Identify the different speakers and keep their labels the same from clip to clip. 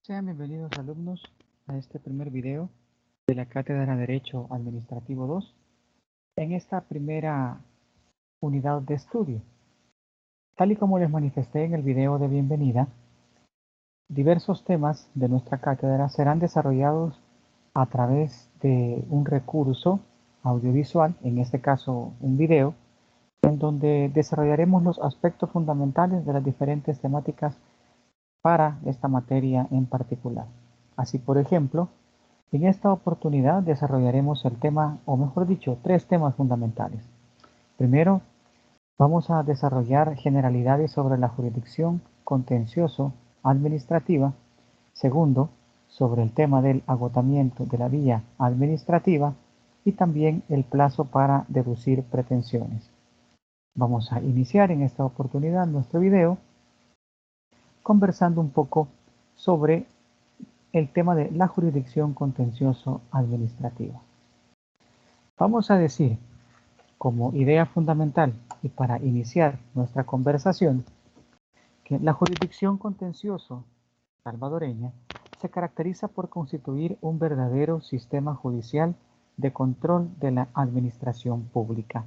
Speaker 1: Sean bienvenidos alumnos a este primer video de la Cátedra de Derecho Administrativo 2 en esta primera unidad de estudio. Tal y como les manifesté en el video de bienvenida, diversos temas de nuestra cátedra serán desarrollados a través de un recurso audiovisual, en este caso un video, en donde desarrollaremos los aspectos fundamentales de las diferentes temáticas para esta materia en particular. Así, por ejemplo, en esta oportunidad desarrollaremos el tema, o mejor dicho, tres temas fundamentales. Primero, vamos a desarrollar generalidades sobre la jurisdicción contencioso administrativa. Segundo, sobre el tema del agotamiento de la vía administrativa y también el plazo para deducir pretensiones. Vamos a iniciar en esta oportunidad nuestro video conversando un poco sobre el tema de la jurisdicción contencioso administrativa. Vamos a decir, como idea fundamental y para iniciar nuestra conversación, que la jurisdicción contencioso salvadoreña se caracteriza por constituir un verdadero sistema judicial de control de la administración pública.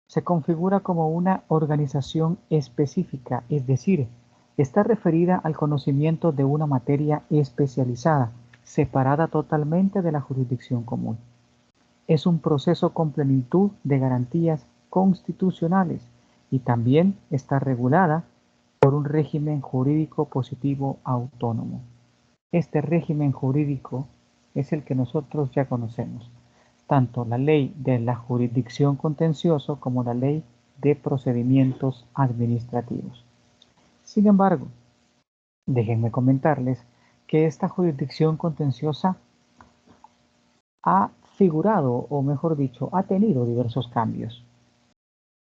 Speaker 1: Se configura como una organización específica, es decir, está referida al conocimiento de una materia especializada, separada totalmente de la jurisdicción común. Es un proceso con plenitud de garantías constitucionales y también está regulada por un régimen jurídico positivo autónomo. Este régimen jurídico es el que nosotros ya conocemos, tanto la ley de la jurisdicción contencioso como la ley de procedimientos administrativos. Sin embargo, déjenme comentarles que esta jurisdicción contenciosa ha figurado, o mejor dicho, ha tenido diversos cambios.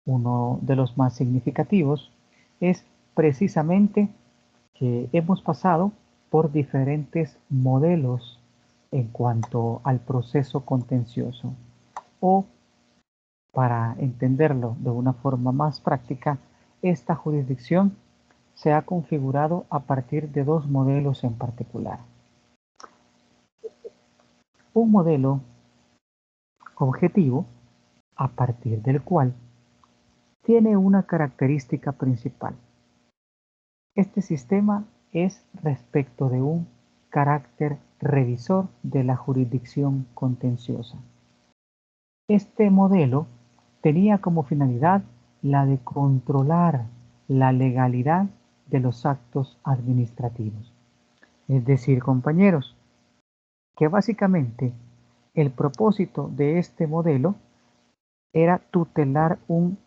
Speaker 1: Uno de los más significativos es precisamente que hemos pasado por diferentes modelos en cuanto al proceso contencioso, o para entenderlo de una forma más práctica, esta jurisdicción se ha configurado a partir de dos modelos en particular. Un modelo objetivo, a partir del cual tiene una característica principal. Este sistema es respecto de un carácter revisor de la jurisdicción contenciosa. Este modelo tenía como finalidad la de controlar la legalidad de los actos administrativos. Es decir, compañeros, que básicamente el propósito de este modelo era tutelar un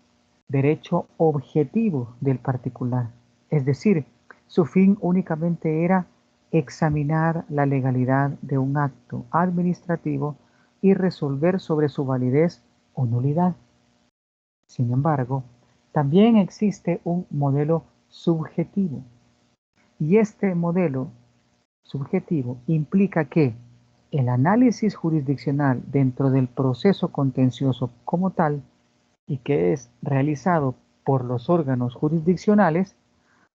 Speaker 1: derecho objetivo del particular. Es decir, su fin únicamente era examinar la legalidad de un acto administrativo y resolver sobre su validez o nulidad. Sin embargo, también existe un modelo subjetivo. Y este modelo subjetivo implica que el análisis jurisdiccional dentro del proceso contencioso como tal, y que es realizado por los órganos jurisdiccionales,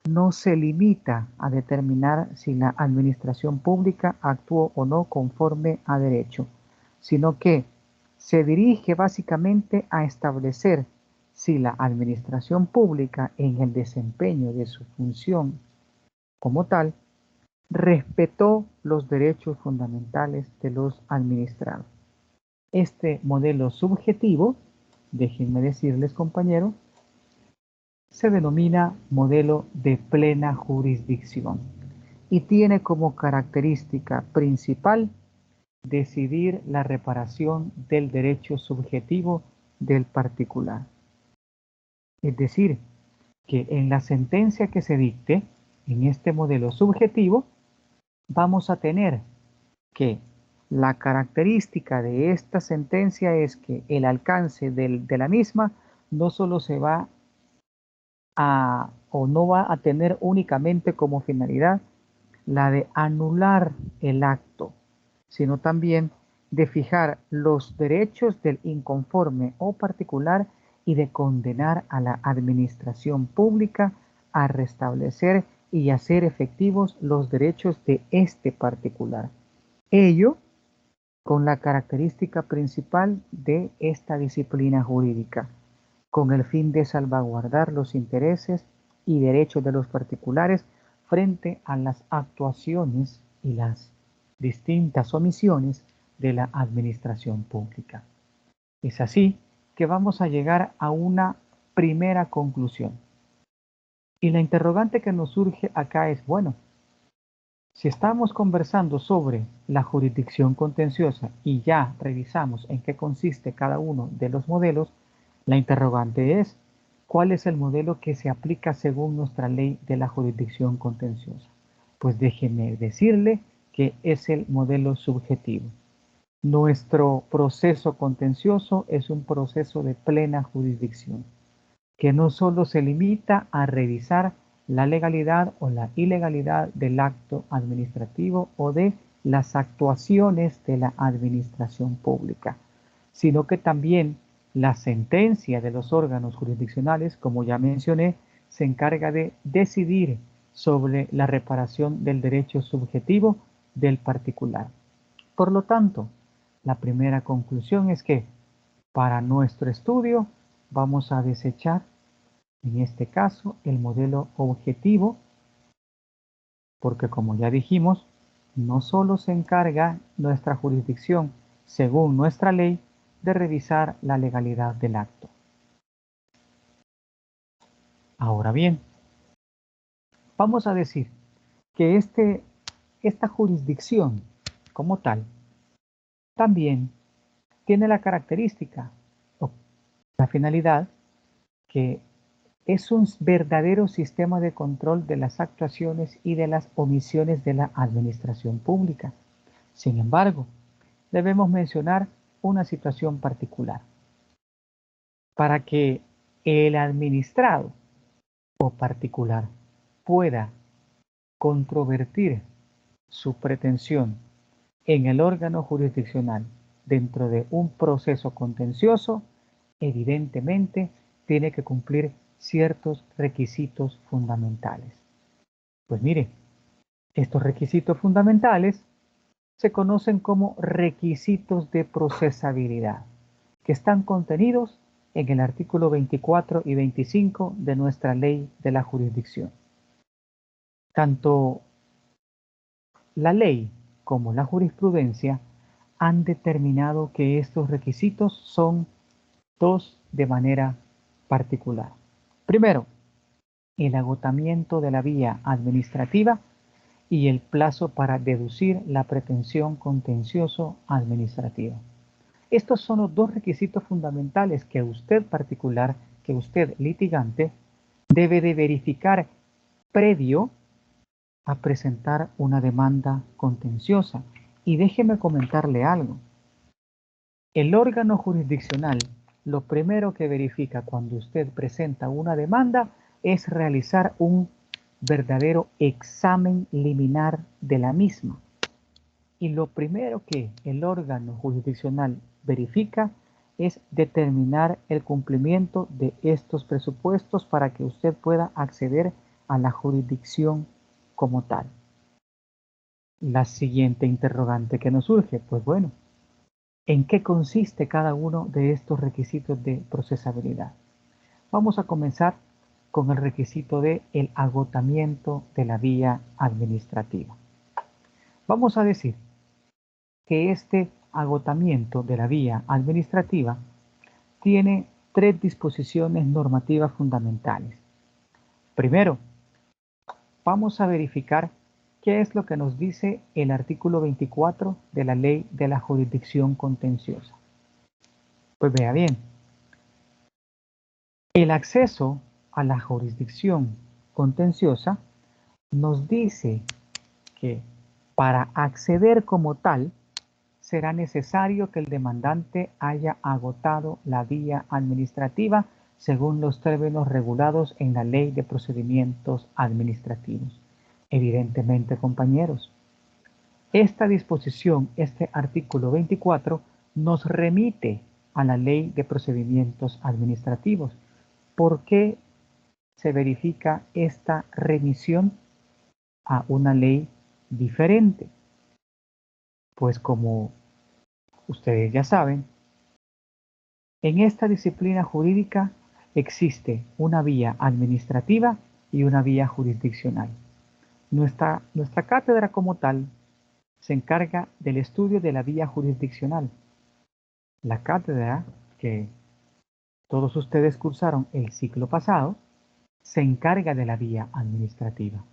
Speaker 1: no se limita a determinar si la administración pública actuó o no conforme a derecho, sino que se dirige básicamente a establecer si la administración pública en el desempeño de su función como tal respetó los derechos fundamentales de los administrados. Este modelo subjetivo, déjenme decirles compañeros, se denomina modelo de plena jurisdicción y tiene como característica principal decidir la reparación del derecho subjetivo del particular. Es decir, que en la sentencia que se dicte, en este modelo subjetivo, vamos a tener que la característica de esta sentencia es que el alcance de la misma no solo se va o no va a tener únicamente como finalidad la de anular el acto, sino también de fijar los derechos del inconforme o particular y de condenar a la administración pública a restablecer y hacer efectivos los derechos de este particular. Ello con la característica principal de esta disciplina jurídica, con el fin de salvaguardar los intereses y derechos de los particulares frente a las actuaciones y las distintas omisiones de la administración pública. Es así que vamos a llegar a una primera conclusión. Y la interrogante que nos surge acá es, bueno, si estamos conversando sobre la jurisdicción contenciosa y ya revisamos en qué consiste cada uno de los modelos, la interrogante es, ¿cuál es el modelo que se aplica según nuestra ley de la jurisdicción contenciosa? Pues déjeme decirle que es el modelo subjetivo. Nuestro proceso contencioso es un proceso de plena jurisdicción, que no solo se limita a revisar la legalidad o la ilegalidad del acto administrativo o de las actuaciones de la administración pública, sino que también la sentencia de los órganos jurisdiccionales, como ya mencioné, se encarga de decidir sobre la reparación del derecho subjetivo del particular. Por lo tanto, la primera conclusión es que para nuestro estudio vamos a desechar, en este caso, el modelo objetivo, porque como ya dijimos, no solo se encarga nuestra jurisdicción, según nuestra ley, de revisar la legalidad del acto. Ahora bien, vamos a decir que esta jurisdicción como tal también tiene la característica o la finalidad que es un verdadero sistema de control de las actuaciones y de las omisiones de la administración pública. Sin embargo, debemos mencionar una situación particular. Para que el administrado o particular pueda controvertir su pretensión en el órgano jurisdiccional dentro de un proceso contencioso, evidentemente tiene que cumplir ciertos requisitos fundamentales. Pues mire, estos requisitos fundamentales se conocen como requisitos de procesabilidad, que están contenidos en el artículo 24 y 25 de nuestra ley de la jurisdicción. Tanto la ley como la jurisprudencia han determinado que estos requisitos son dos de manera particular. Primero, el agotamiento de la vía administrativa y el plazo para deducir la pretensión contencioso administrativa. Estos son los dos requisitos fundamentales que usted particular, que usted litigante, debe de verificar previo a presentar una demanda contenciosa. Y déjeme comentarle algo. El órgano jurisdiccional, lo primero que verifica cuando usted presenta una demanda es realizar un verdadero examen liminar de la misma. Y lo primero que el órgano jurisdiccional verifica es determinar el cumplimiento de estos presupuestos para que usted pueda acceder a la jurisdicción como tal. La siguiente interrogante que nos surge, pues bueno, ¿en qué consiste cada uno de estos requisitos de procesabilidad? Vamos a comenzar con el requisito de el agotamiento de la vía administrativa. Vamos a decir que este agotamiento de la vía administrativa tiene tres disposiciones normativas fundamentales. Primero, vamos a verificar qué es lo que nos dice el artículo 24 de la Ley de la Jurisdicción Contenciosa. Pues vea bien, el acceso a la jurisdicción contenciosa nos dice que para acceder como tal será necesario que el demandante haya agotado la vía administrativa según los términos regulados en la Ley de Procedimientos Administrativos. Evidentemente, compañeros, esta disposición, este artículo 24, nos remite a la Ley de Procedimientos Administrativos. ¿Por qué se verifica esta remisión? a una ley diferente. Pues como ustedes ya saben, en esta disciplina jurídica existe una vía administrativa y una vía jurisdiccional. Nuestra cátedra como tal se encarga del estudio de la vía jurisdiccional. La cátedra que todos ustedes cursaron el ciclo pasado se encarga de la vía administrativa.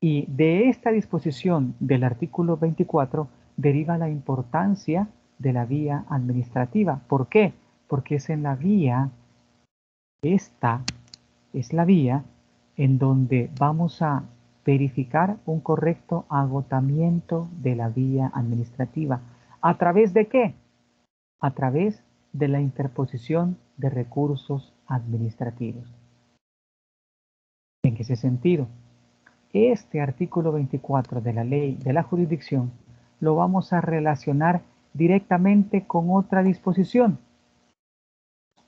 Speaker 1: Y de esta disposición del artículo 24 deriva la importancia de la vía administrativa. ¿Por qué? Porque es en la vía, esta es la vía en donde vamos a verificar un correcto agotamiento de la vía administrativa. ¿A través de qué? A través de la interposición de recursos administrativos. ¿En qué sentido? Este artículo 24 de la ley de la jurisdicción lo vamos a relacionar directamente con otra disposición,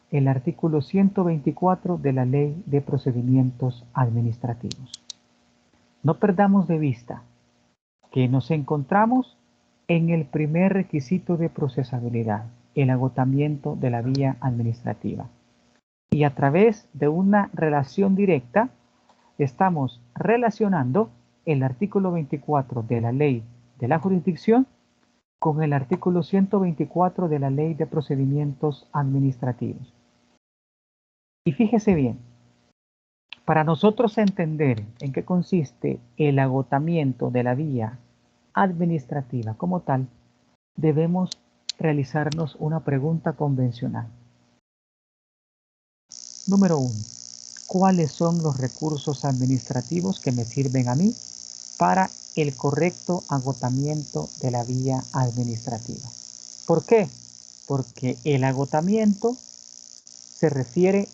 Speaker 1: el artículo 124 de la ley de procedimientos administrativos. No perdamos de vista que nos encontramos en el primer requisito de procesabilidad, el agotamiento de la vía administrativa. Y a través de una relación directa, estamos relacionando el artículo 24 de la ley de la jurisdicción con el artículo 124 de la ley de procedimientos administrativos. Y fíjese bien, para nosotros entender en qué consiste el agotamiento de la vía administrativa como tal, debemos realizarnos una pregunta convencional. Número 1. ¿Cuáles son los recursos administrativos que me sirven a mí para el correcto agotamiento de la vía administrativa? ¿Por qué? Porque el agotamiento se refiere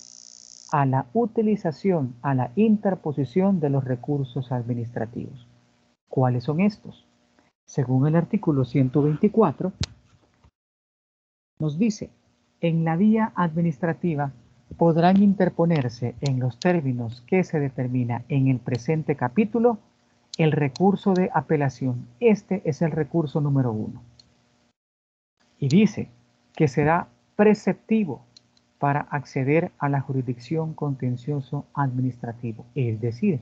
Speaker 1: a la utilización, a la interposición de los recursos administrativos. ¿Cuáles son estos? Según el artículo 124, nos dice, en la vía administrativa podrán interponerse en los términos que se determina en el presente capítulo el recurso de apelación. Este es el recurso número 1. Y dice que será preceptivo para acceder a la jurisdicción contencioso administrativo. Es decir,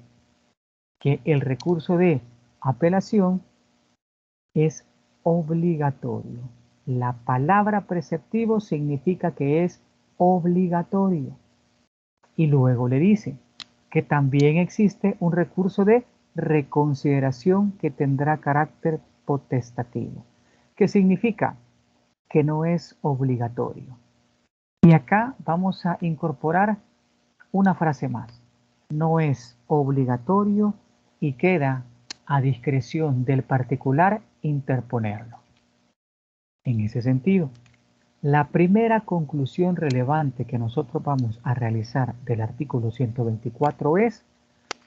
Speaker 1: que el recurso de apelación es obligatorio. La palabra preceptivo significa que es obligatorio. Y luego le dice que también existe un recurso de reconsideración que tendrá carácter potestativo. ¿Qué significa? Que no es obligatorio. Y acá vamos a incorporar una frase más. No es obligatorio y queda a discreción del particular interponerlo. En ese sentido, la primera conclusión relevante que nosotros vamos a realizar del artículo 124 es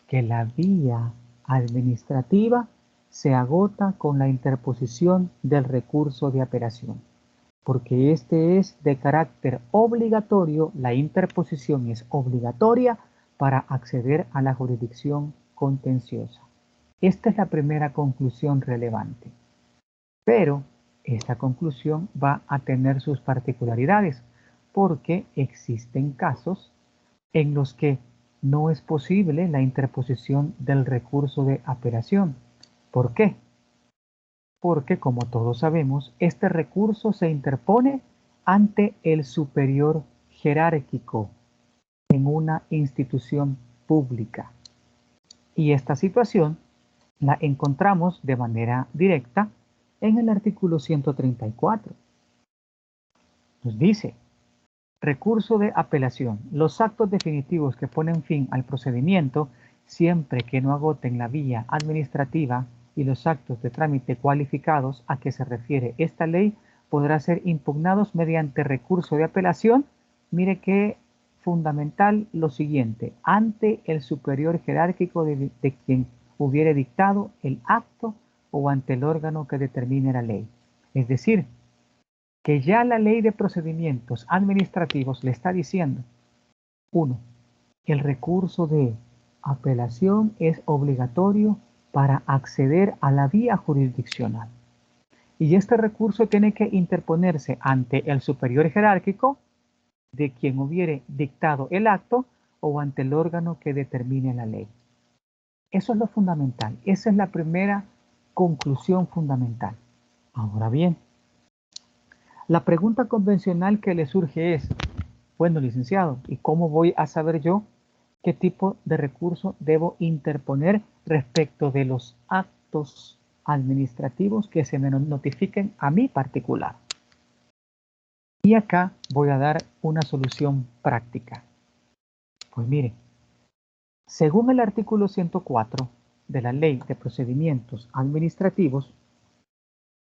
Speaker 1: que la vía administrativa se agota con la interposición del recurso de apelación, porque este es de carácter obligatorio, la interposición es obligatoria para acceder a la jurisdicción contenciosa. Esta es la primera conclusión relevante. Pero esta conclusión va a tener sus particularidades, porque existen casos en los que no es posible la interposición del recurso de apelación. ¿Por qué? Porque, como todos sabemos, este recurso se interpone ante el superior jerárquico en una institución pública. Y esta situación la encontramos de manera directa en el artículo 134. Nos dice, recurso de apelación. Los actos definitivos que ponen fin al procedimiento, siempre que no agoten la vía administrativa, y los actos de trámite cualificados a que se refiere esta ley, podrán ser impugnados mediante recurso de apelación. Mire qué fundamental lo siguiente, ante el superior jerárquico de quien hubiere dictado el acto o ante el órgano que determine la ley. Es decir, que ya la ley de procedimientos administrativos le está diciendo, 1. El recurso de apelación es obligatorio para acceder a la vía jurisdiccional. Y este recurso tiene que interponerse ante el superior jerárquico de quien hubiere dictado el acto o ante el órgano que determine la ley. Eso es lo fundamental. Esa es la primera conclusión fundamental. Ahora bien, la pregunta convencional que le surge es, bueno, licenciado, ¿y cómo voy a saber yo qué tipo de recurso debo interponer respecto de los actos administrativos que se me notifiquen a mí particular? Y acá voy a dar una solución práctica. Pues mire, según el artículo 104 de la Ley de Procedimientos Administrativos,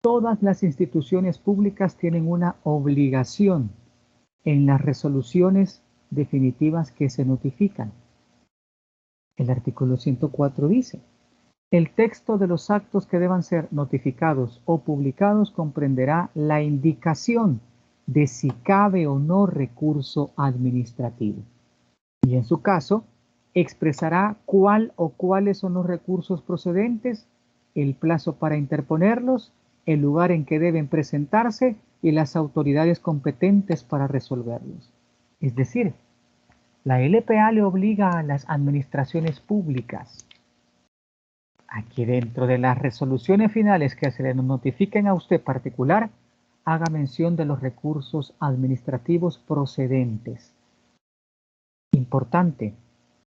Speaker 1: todas las instituciones públicas tienen una obligación en las resoluciones definitivas que se notifican. El artículo 104 dice, el texto de los actos que deban ser notificados o publicados comprenderá la indicación de si cabe o no recurso administrativo. Y en su caso, expresará cuál o cuáles son los recursos procedentes, el plazo para interponerlos, el lugar en que deben presentarse y las autoridades competentes para resolverlos. Es decir, la LPA le obliga a las administraciones públicas a que dentro de las resoluciones finales que se le notifiquen a usted particular, haga mención de los recursos administrativos procedentes. Importante,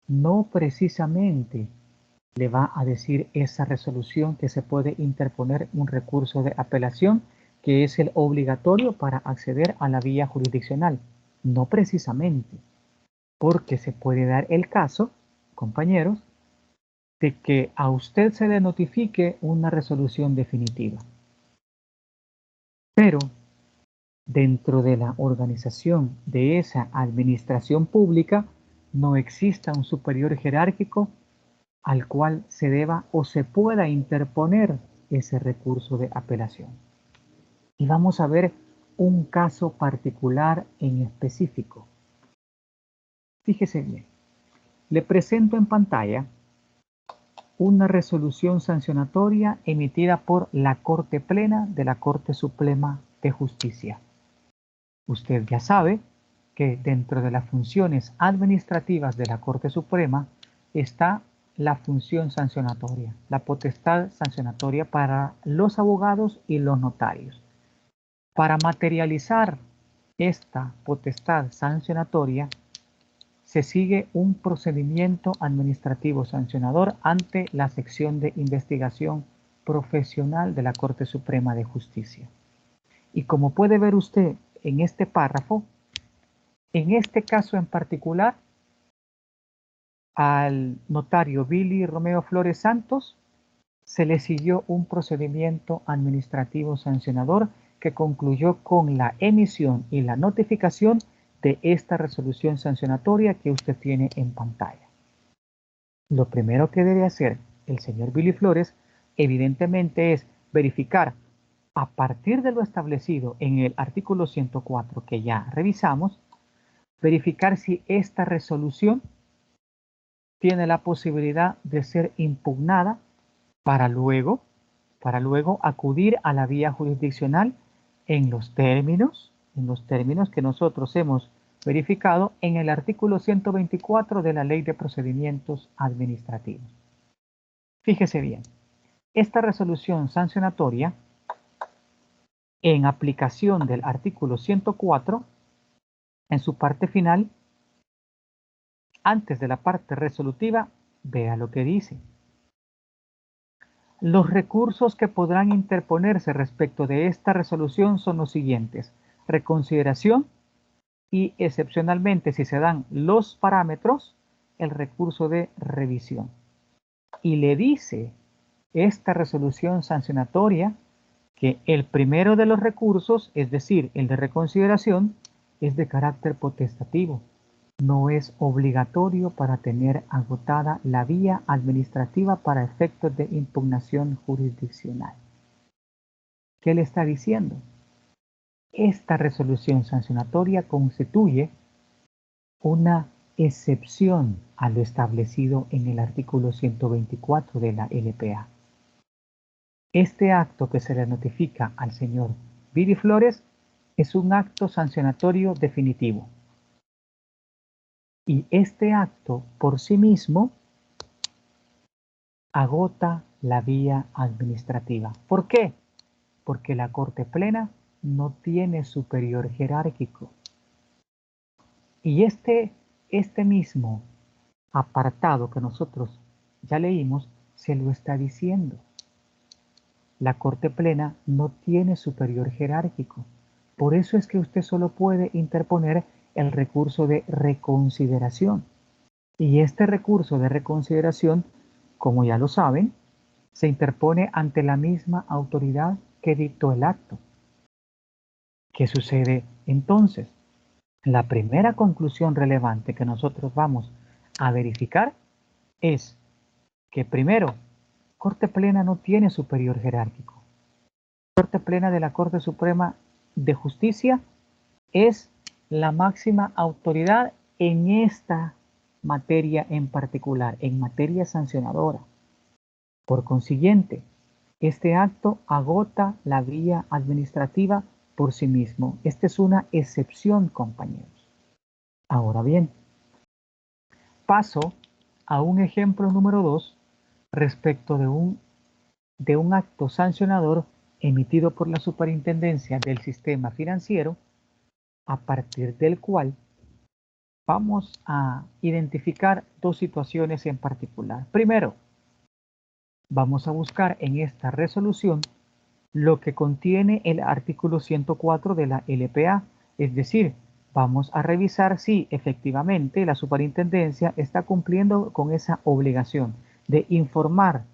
Speaker 1: no precisamente le va a decir esa resolución que se puede interponer un recurso de apelación, que es el obligatorio para acceder a la vía jurisdiccional. No precisamente, porque se puede dar el caso, compañeros, de que a usted se le notifique una resolución definitiva. Pero dentro de la organización de esa administración pública no exista un superior jerárquico al cual se deba o se pueda interponer ese recurso de apelación. Y vamos a ver un caso particular en específico. Fíjese bien, le presento en pantalla una resolución sancionatoria emitida por la Corte Plena de la Corte Suprema de Justicia. Usted ya sabe que dentro de las funciones administrativas de la Corte Suprema está la función sancionatoria, la potestad sancionatoria para los abogados y los notarios. Para materializar esta potestad sancionatoria, se sigue un procedimiento administrativo sancionador ante la sección de investigación profesional de la Corte Suprema de Justicia. Y como puede ver usted en este párrafo, en este caso en particular, al notario Billy Romeo Flores Santos se le siguió un procedimiento administrativo sancionador que concluyó con la emisión y la notificación de esta resolución sancionatoria que usted tiene en pantalla. Lo primero que debe hacer el señor Billy Flores, evidentemente, es verificar a partir de lo establecido en el artículo 104 que ya revisamos, verificar si esta resolución tiene la posibilidad de ser impugnada para luego acudir a la vía jurisdiccional en los términos que nosotros hemos verificado en el artículo 124 de la Ley de Procedimientos Administrativos. Fíjese bien, esta resolución sancionatoria, en aplicación del artículo 104, en su parte final, antes de la parte resolutiva, vea lo que dice. Los recursos que podrán interponerse respecto de esta resolución son los siguientes: reconsideración y, excepcionalmente, si se dan los parámetros, el recurso de revisión. Y le dice esta resolución sancionatoria que el primero de los recursos, es decir, el de reconsideración, es de carácter potestativo. No es obligatorio para tener agotada la vía administrativa para efectos de impugnación jurisdiccional. ¿Qué le está diciendo? Esta resolución sancionatoria constituye una excepción a lo establecido en el artículo 124 de la LPA. Este acto que se le notifica al señor Viri Flores es un acto sancionatorio definitivo. Y este acto por sí mismo agota la vía administrativa. ¿Por qué? Porque la Corte Plena no tiene superior jerárquico. Y este mismo apartado que nosotros ya leímos se lo está diciendo. La Corte Plena no tiene superior jerárquico. Por eso es que usted solo puede interponer el recurso de reconsideración. Y este recurso de reconsideración, como ya lo saben, se interpone ante la misma autoridad que dictó el acto. ¿Qué sucede entonces? La primera conclusión relevante que nosotros vamos a verificar es que primero, Corte Plena no tiene superior jerárquico. Corte Plena de la Corte Suprema de Justicia es la máxima autoridad en esta materia en particular, en materia sancionadora. Por consiguiente, este acto agota la vía administrativa por sí mismo. Esta es una excepción, compañeros. Ahora bien, paso a un ejemplo número 2 respecto de un acto sancionador emitido por la Superintendencia del Sistema Financiero, a partir del cual vamos a identificar dos situaciones en particular. Primero, vamos a buscar en esta resolución lo que contiene el artículo 104 de la LPA, es decir, vamos a revisar si efectivamente la superintendencia está cumpliendo con esa obligación de informar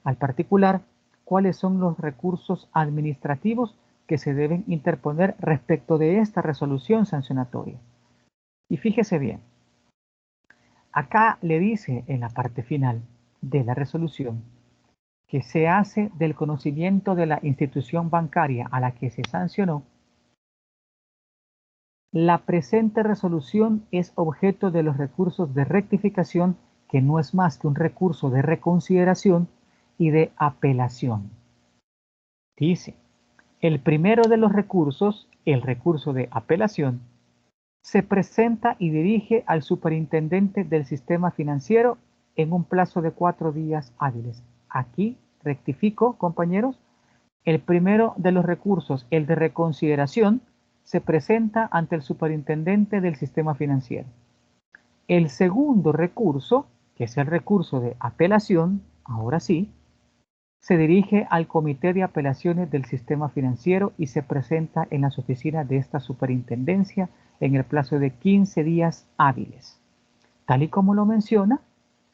Speaker 1: al particular cuáles son los recursos administrativos que se deben interponer respecto de esta resolución sancionatoria. Y fíjese bien, acá le dice en la parte final de la resolución que se hace del conocimiento de la institución bancaria a la que se sancionó. La presente resolución es objeto de los recursos de rectificación, que no es más que un recurso de reconsideración y de apelación. Dice, el primero de los recursos, el recurso de apelación, se presenta y dirige al superintendente del sistema financiero en un plazo de 4 días hábiles. Aquí rectifico, compañeros, el primero de los recursos, el de reconsideración, se presenta ante el superintendente del sistema financiero. El segundo recurso, que es el recurso de apelación, ahora sí, se dirige al Comité de Apelaciones del Sistema Financiero y se presenta en las oficinas de esta superintendencia en el plazo de 15 días hábiles, tal y como lo menciona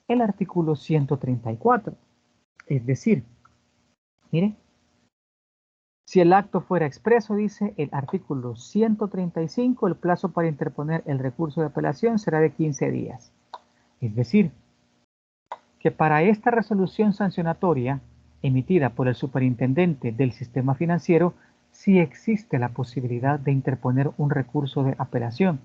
Speaker 1: el artículo 134. Es decir, mire, si el acto fuera expreso, dice el artículo 135, el plazo para interponer el recurso de apelación será de 15 días. Es decir, que para esta resolución sancionatoria emitida por el superintendente del sistema financiero, sí existe la posibilidad de interponer un recurso de apelación.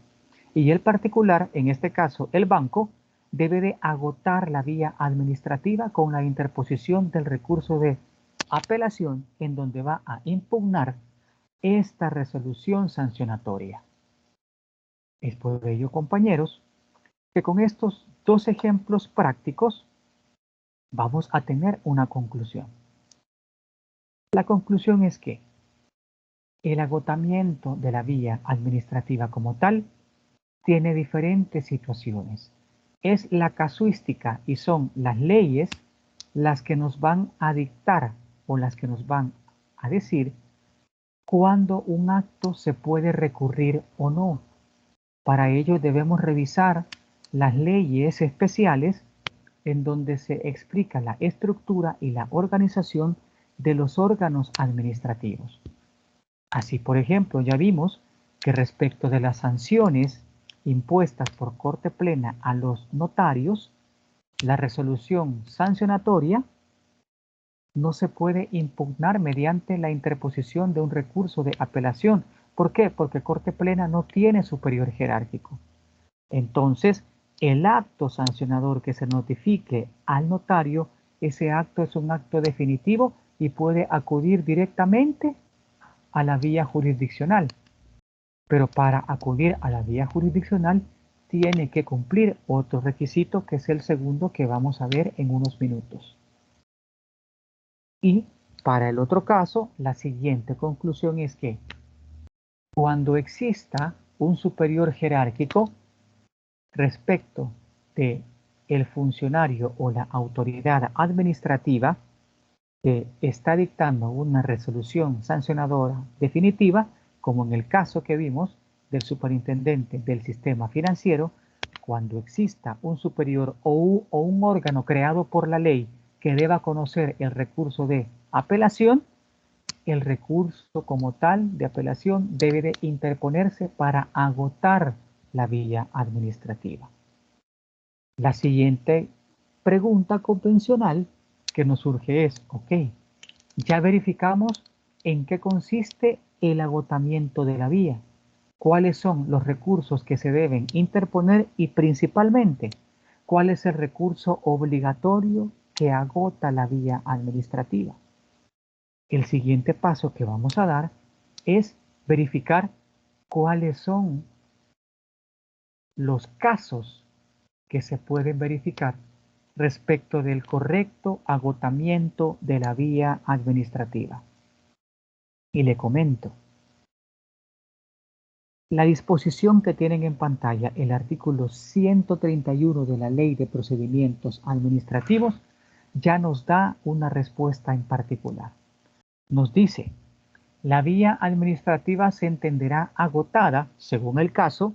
Speaker 1: Y el particular, en este caso el banco, debe de agotar la vía administrativa con la interposición del recurso de apelación, en donde va a impugnar esta resolución sancionatoria. Es por ello, compañeros, que con estos dos ejemplos prácticos vamos a tener una conclusión. La conclusión es que el agotamiento de la vía administrativa como tal tiene diferentes situaciones. Es la casuística y son las leyes las que nos van a dictar o las que nos van a decir cuándo un acto se puede recurrir o no. Para ello debemos revisar las leyes especiales en donde se explica la estructura y la organización de los órganos administrativos. Así, por ejemplo, ya vimos que respecto de las sanciones impuestas por Corte Plena a los notarios, la resolución sancionatoria no se puede impugnar mediante la interposición de un recurso de apelación. ¿Por qué? Porque Corte Plena no tiene superior jerárquico. Entonces, el acto sancionador que se notifique al notario, ese acto es un acto definitivo y puede acudir directamente a la vía jurisdiccional. Pero para acudir a la vía jurisdiccional tiene que cumplir otro requisito, que es el segundo que vamos a ver en unos minutos. Y para el otro caso, la siguiente conclusión es que cuando exista un superior jerárquico respecto de el funcionario o la autoridad administrativa que está dictando una resolución sancionadora definitiva, como en el caso que vimos del superintendente del sistema financiero, cuando exista un superior o un órgano creado por la ley que deba conocer el recurso de apelación, el recurso como tal de apelación debe de interponerse para agotar la vía administrativa. La siguiente pregunta convencional que nos surge es, ok, ya verificamos en qué consiste el agotamiento de la vía, cuáles son los recursos que se deben interponer y principalmente, cuál es el recurso obligatorio que agota la vía administrativa. El siguiente paso que vamos a dar es verificar cuáles son los casos que se pueden verificar respecto del correcto agotamiento de la vía administrativa. Y le comento, la disposición que tienen en pantalla, el artículo 131 de la Ley de Procedimientos Administrativos, ya nos da una respuesta en particular. Nos dice, la vía administrativa se entenderá agotada, según el caso,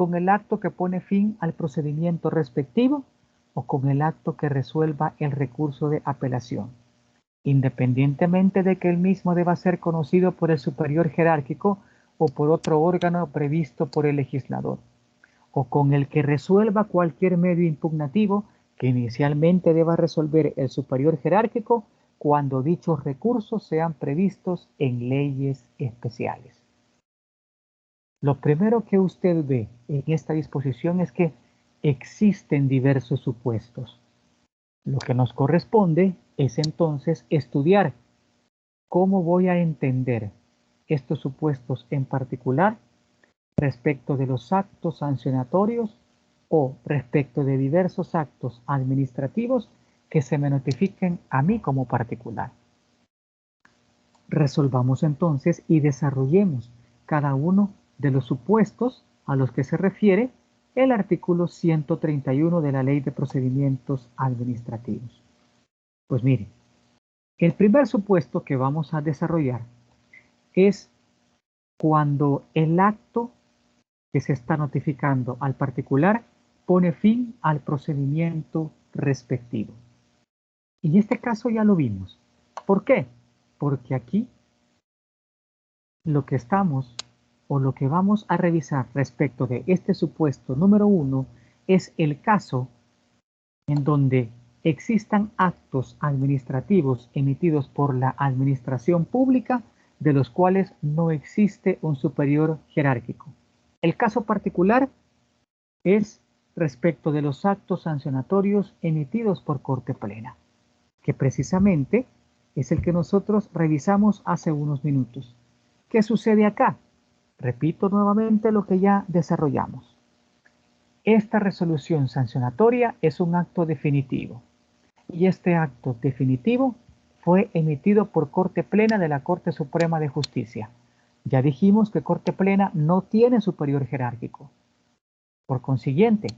Speaker 1: con el acto que pone fin al procedimiento respectivo o con el acto que resuelva el recurso de apelación, independientemente de que el mismo deba ser conocido por el superior jerárquico o por otro órgano previsto por el legislador, o con el que resuelva cualquier medio impugnativo que inicialmente deba resolver el superior jerárquico cuando dichos recursos sean previstos en leyes especiales. Lo primero que usted ve en esta disposición es que existen diversos supuestos. Lo que nos corresponde es entonces estudiar cómo voy a entender estos supuestos en particular respecto de los actos sancionatorios o respecto de diversos actos administrativos que se me notifiquen a mí como particular. Resolvamos entonces y desarrollemos cada uno de los supuestos a los que se refiere el artículo 131 de la Ley de Procedimientos Administrativos. Pues mire, el primer supuesto que vamos a desarrollar es cuando el acto que se está notificando al particular pone fin al procedimiento respectivo. Y en este caso ya lo vimos. ¿Por qué? Porque aquí lo que estamos o lo que vamos a revisar respecto de este supuesto número 1 es el caso en donde existan actos administrativos emitidos por la administración pública de los cuales no existe un superior jerárquico. El caso particular es respecto de los actos sancionatorios emitidos por Corte Plena, que precisamente es el que nosotros revisamos hace unos minutos. ¿Qué sucede acá? Repito nuevamente lo que ya desarrollamos. Esta resolución sancionatoria es un acto definitivo y este acto definitivo fue emitido por Corte Plena de la Corte Suprema de Justicia. Ya dijimos que Corte Plena no tiene superior jerárquico. Por consiguiente,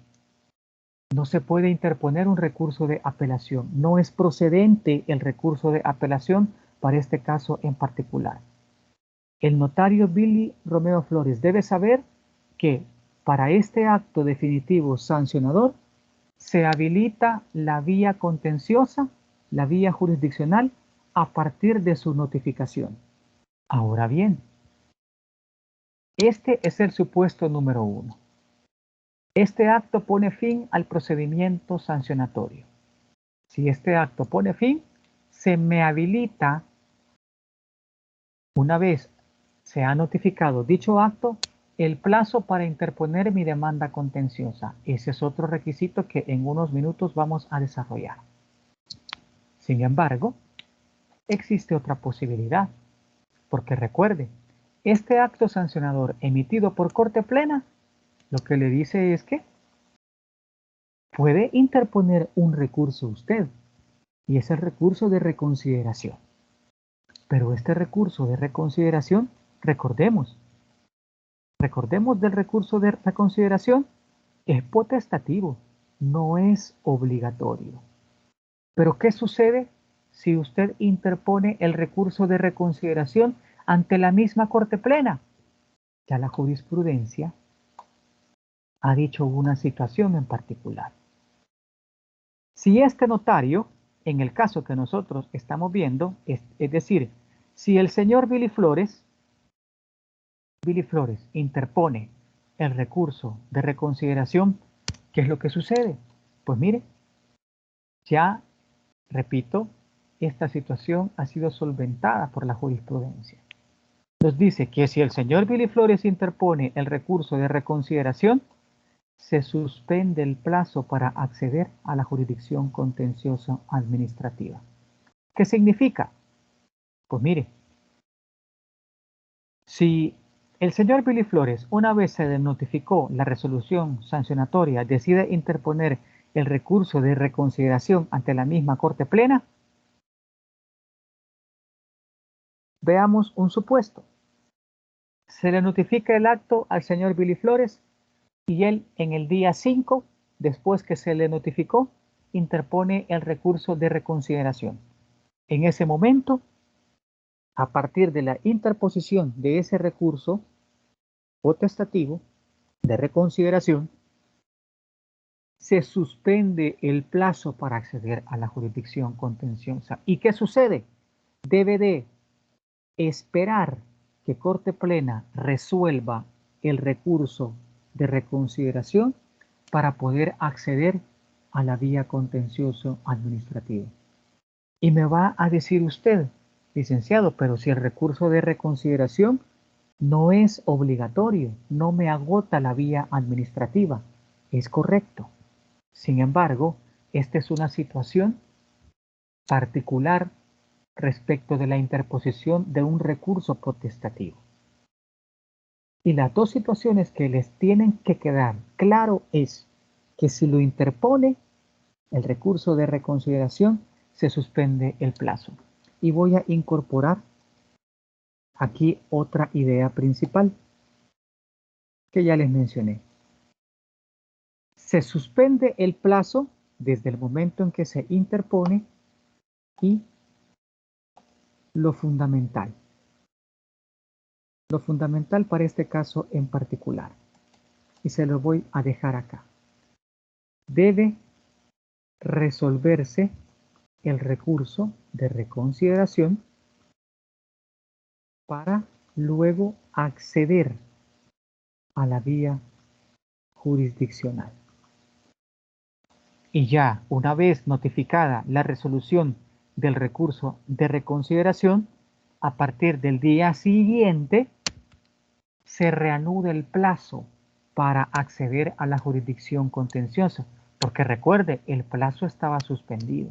Speaker 1: no se puede interponer un recurso de apelación. No es procedente el recurso de apelación para este caso en particular. El notario Billy Romeo Flores debe saber que para este acto definitivo sancionador se habilita la vía contenciosa, la vía jurisdiccional, a partir de su notificación. Ahora bien, este es el supuesto número 1. Este acto pone fin al procedimiento sancionatorio. Si este acto pone fin, se me habilita, una vez se ha notificado dicho acto, el plazo para interponer mi demanda contenciosa. Ese es otro requisito que en unos minutos vamos a desarrollar. Sin embargo, existe otra posibilidad, porque recuerde, este acto sancionador emitido por Corte Plena, lo que le dice es que puede interponer un recurso usted, y es el recurso de reconsideración. Pero este recurso de reconsideración, recordemos del recurso de reconsideración, es potestativo, no es obligatorio. Pero ¿qué sucede si usted interpone el recurso de reconsideración ante la misma Corte Plena? Ya la jurisprudencia ha dicho una situación en particular. Si este notario, en el caso que nosotros estamos viendo, es decir, si el señor Billy Flores interpone el recurso de reconsideración, ¿qué es lo que sucede? Pues mire, ya, repito, esta situación ha sido solventada por la jurisprudencia. Nos dice que si el señor Billy Flores interpone el recurso de reconsideración, se suspende el plazo para acceder a la jurisdicción contenciosa administrativa. ¿Qué significa? Pues mire, si el señor Billy Flores, una vez se le notificó la resolución sancionatoria, decide interponer el recurso de reconsideración ante la misma Corte Plena, veamos un supuesto. Se le notifica el acto al señor Billy Flores y él en el día 5, después que se le notificó, interpone el recurso de reconsideración. En ese momento, a partir de la interposición de ese recurso potestativo de reconsideración, se suspende el plazo para acceder a la jurisdicción contenciosa. ¿Y qué sucede? Debe de esperar que Corte Plena resuelva el recurso de reconsideración para poder acceder a la vía contencioso administrativa. Y me va a decir usted, licenciado, pero si el recurso de reconsideración no es obligatorio, no me agota la vía administrativa. Es correcto. Sin embargo, esta es una situación particular respecto de la interposición de un recurso potestativo. Y las dos situaciones que les tienen que quedar claro es que si lo interpone el recurso de reconsideración, se suspende el plazo. Y voy a incorporar aquí otra idea principal que ya les mencioné. Se suspende el plazo desde el momento en que se interpone y lo fundamental para este caso en particular, y se lo voy a dejar acá. Debe resolverse el recurso de reconsideración para luego acceder a la vía jurisdiccional. Y ya una vez notificada la resolución del recurso de reconsideración, a partir del día siguiente se reanuda el plazo para acceder a la jurisdicción contenciosa, porque recuerde, el plazo estaba suspendido.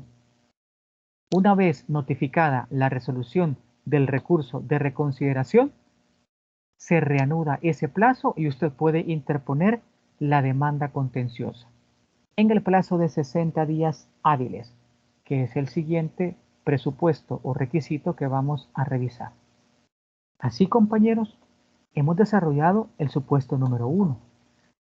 Speaker 1: Una vez notificada la resolución del recurso de reconsideración, se reanuda ese plazo y usted puede interponer la demanda contenciosa en el plazo de 60 días hábiles, que es el siguiente presupuesto o requisito que vamos a revisar. Así, compañeros, hemos desarrollado el supuesto número 1,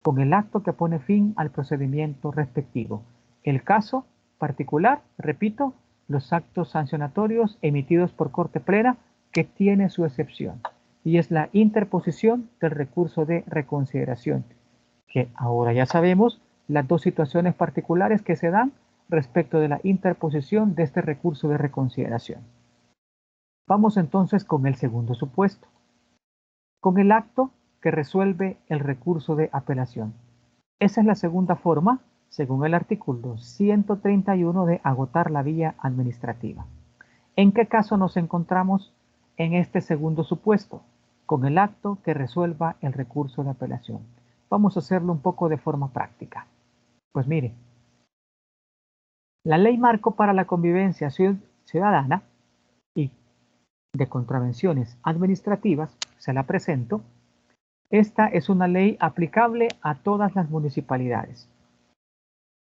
Speaker 1: con el acto que pone fin al procedimiento respectivo. El caso particular, repito, los actos sancionatorios emitidos por Corte Plena, que tiene su excepción, y es la interposición del recurso de reconsideración, que ahora ya sabemos las dos situaciones particulares que se dan respecto de la interposición de este recurso de reconsideración. Vamos entonces con el segundo supuesto, con el acto que resuelve el recurso de apelación. Esa es la segunda forma, según el artículo 131, de agotar la vía administrativa. ¿En qué caso nos encontramos en este segundo supuesto? con el acto que resuelva el recurso de apelación. Vamos a hacerlo un poco de forma práctica. Pues mire, la Ley Marco para la Convivencia Ciudadana y de Contravenciones Administrativas, se la presento. Esta es una ley aplicable a todas las municipalidades.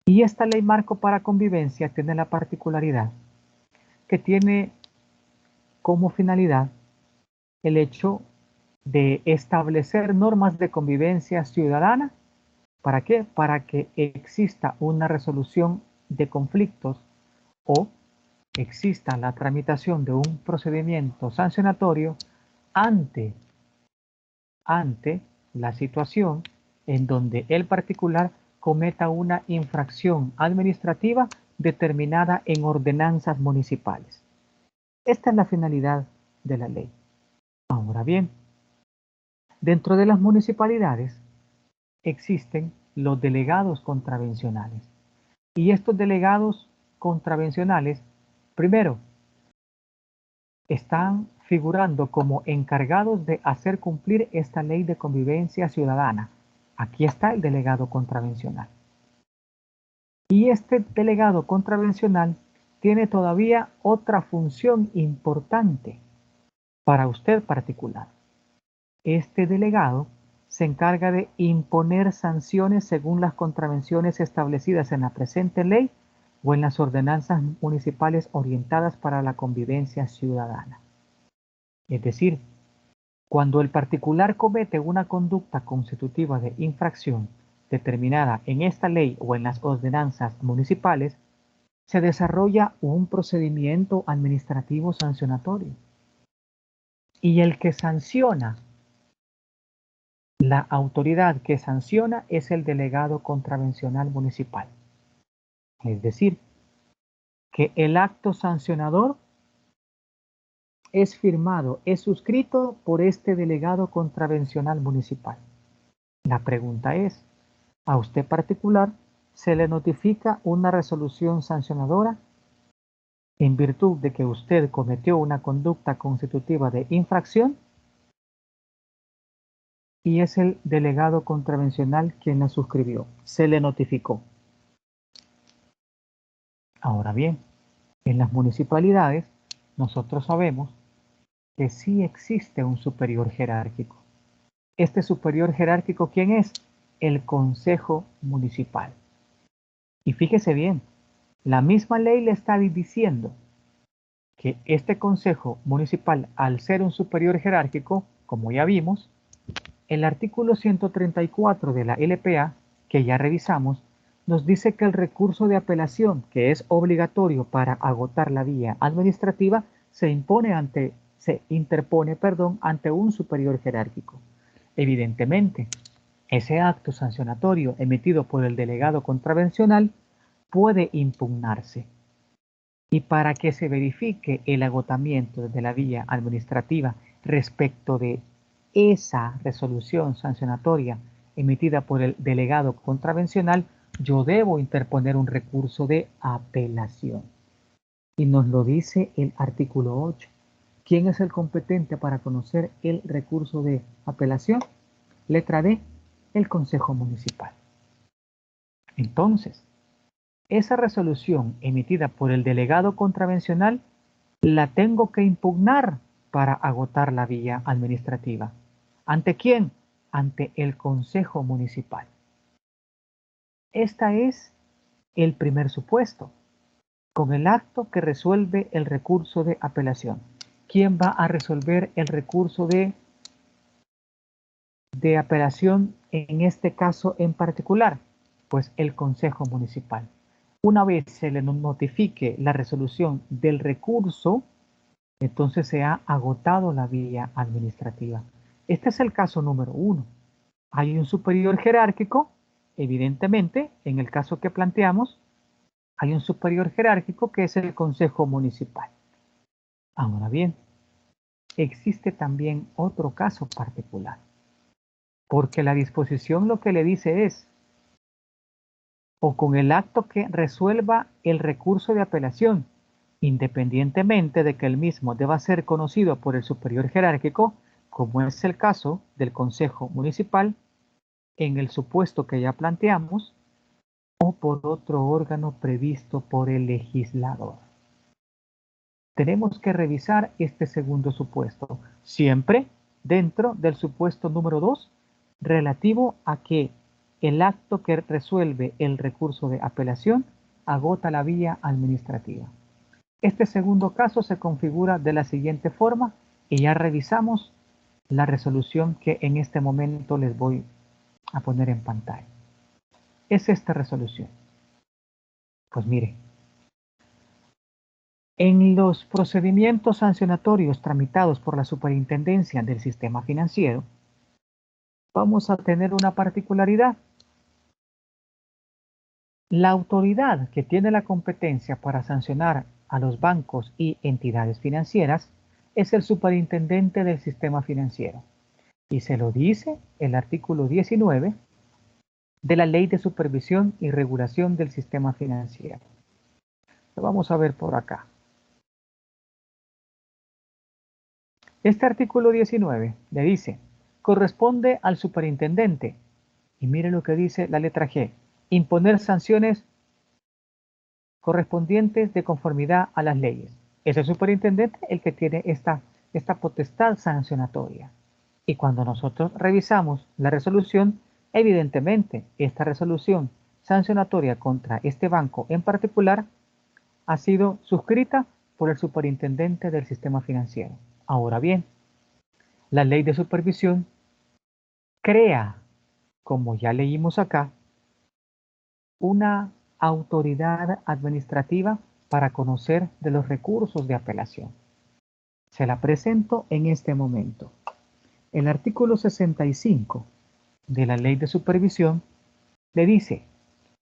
Speaker 1: Y esta Ley Marco para Convivencia tiene la particularidad que tiene como finalidad el hecho de establecer normas de convivencia ciudadana. ¿Para qué? Para que exista una resolución de conflictos o exista la tramitación de un procedimiento sancionatorio ante la situación en donde el particular cometa una infracción administrativa determinada en ordenanzas municipales. Esta es la finalidad de la ley. Ahora bien, dentro de las municipalidades existen los delegados contravencionales. Y estos delegados contravencionales, primero, están figurando como encargados de hacer cumplir esta ley de convivencia ciudadana. Aquí está el delegado contravencional. Y este delegado contravencional tiene todavía otra función importante para usted particular. Este delegado se encarga de imponer sanciones según las contravenciones establecidas en la presente ley o en las ordenanzas municipales orientadas para la convivencia ciudadana. Es decir, cuando el particular comete una conducta constitutiva de infracción determinada en esta ley o en las ordenanzas municipales, se desarrolla un procedimiento administrativo sancionatorio. Y el que sanciona, la autoridad que sanciona es el delegado contravencional municipal. Es decir, que el acto sancionador es firmado, es suscrito por este delegado contravencional municipal. La pregunta es, ¿a usted particular se le notifica una resolución sancionadora en virtud de que usted cometió una conducta constitutiva de infracción? Y es el delegado contravencional quien la suscribió, se le notificó. Ahora bien, en las municipalidades nosotros sabemos que sí existe un superior jerárquico. Este superior jerárquico, ¿quién es? El Consejo Municipal. Y fíjese bien, la misma ley le está diciendo que este Consejo Municipal, al ser un superior jerárquico, como ya vimos, el artículo 134 de la LPA, que ya revisamos, nos dice que el recurso de apelación, que es obligatorio para agotar la vía administrativa, se interpone ante un superior jerárquico. Evidentemente, ese acto sancionatorio emitido por el delegado contravencional puede impugnarse. Y para que se verifique el agotamiento de la vía administrativa respecto de esa resolución sancionatoria emitida por el delegado contravencional, yo debo interponer un recurso de apelación. Y nos lo dice el artículo 8. ¿Quién es el competente para conocer el recurso de apelación? Letra D, el Consejo Municipal. Entonces, esa resolución emitida por el delegado contravencional la tengo que impugnar para agotar la vía administrativa. ¿Ante quién? Ante el Consejo Municipal. Este es el primer supuesto, con el acto que resuelve el recurso de apelación. ¿Quién va a resolver el recurso de apelación en este caso en particular? Pues el Consejo Municipal. Una vez se le notifique la resolución del recurso, entonces se ha agotado la vía administrativa. Este es el caso número 1. Hay un superior jerárquico, evidentemente, en el caso que planteamos, hay un superior jerárquico que es el Consejo Municipal. Ahora bien, existe también otro caso particular, porque la disposición lo que le dice es, o con el acto que resuelva el recurso de apelación, independientemente de que el mismo deba ser conocido por el superior jerárquico, como es el caso del Consejo Municipal, en el supuesto que ya planteamos, o por otro órgano previsto por el legislador. Tenemos que revisar este segundo supuesto, siempre dentro del supuesto número 2, relativo a que el acto que resuelve el recurso de apelación agota la vía administrativa. Este segundo caso se configura de la siguiente forma y ya revisamos la resolución que en este momento les voy a poner en pantalla. Es esta resolución. Pues mire, en los procedimientos sancionatorios tramitados por la Superintendencia del Sistema Financiero, vamos a tener una particularidad. La autoridad que tiene la competencia para sancionar a los bancos y entidades financieras es el Superintendente del Sistema Financiero. Y se lo dice el artículo 19 de la Ley de Supervisión y Regulación del Sistema Financiero. Lo vamos a ver por acá. Este artículo 19 le dice, corresponde al superintendente, y mire lo que dice la letra G, imponer sanciones correspondientes de conformidad a las leyes. Es el superintendente el que tiene esta potestad sancionatoria. Y cuando nosotros revisamos la resolución, evidentemente esta resolución sancionatoria contra este banco en particular ha sido suscrita por el superintendente del sistema financiero. Ahora bien, la ley de supervisión crea, como ya leímos acá, una autoridad administrativa para conocer de los recursos de apelación. Se la presento en este momento. El artículo 65 de la Ley de Supervisión le dice,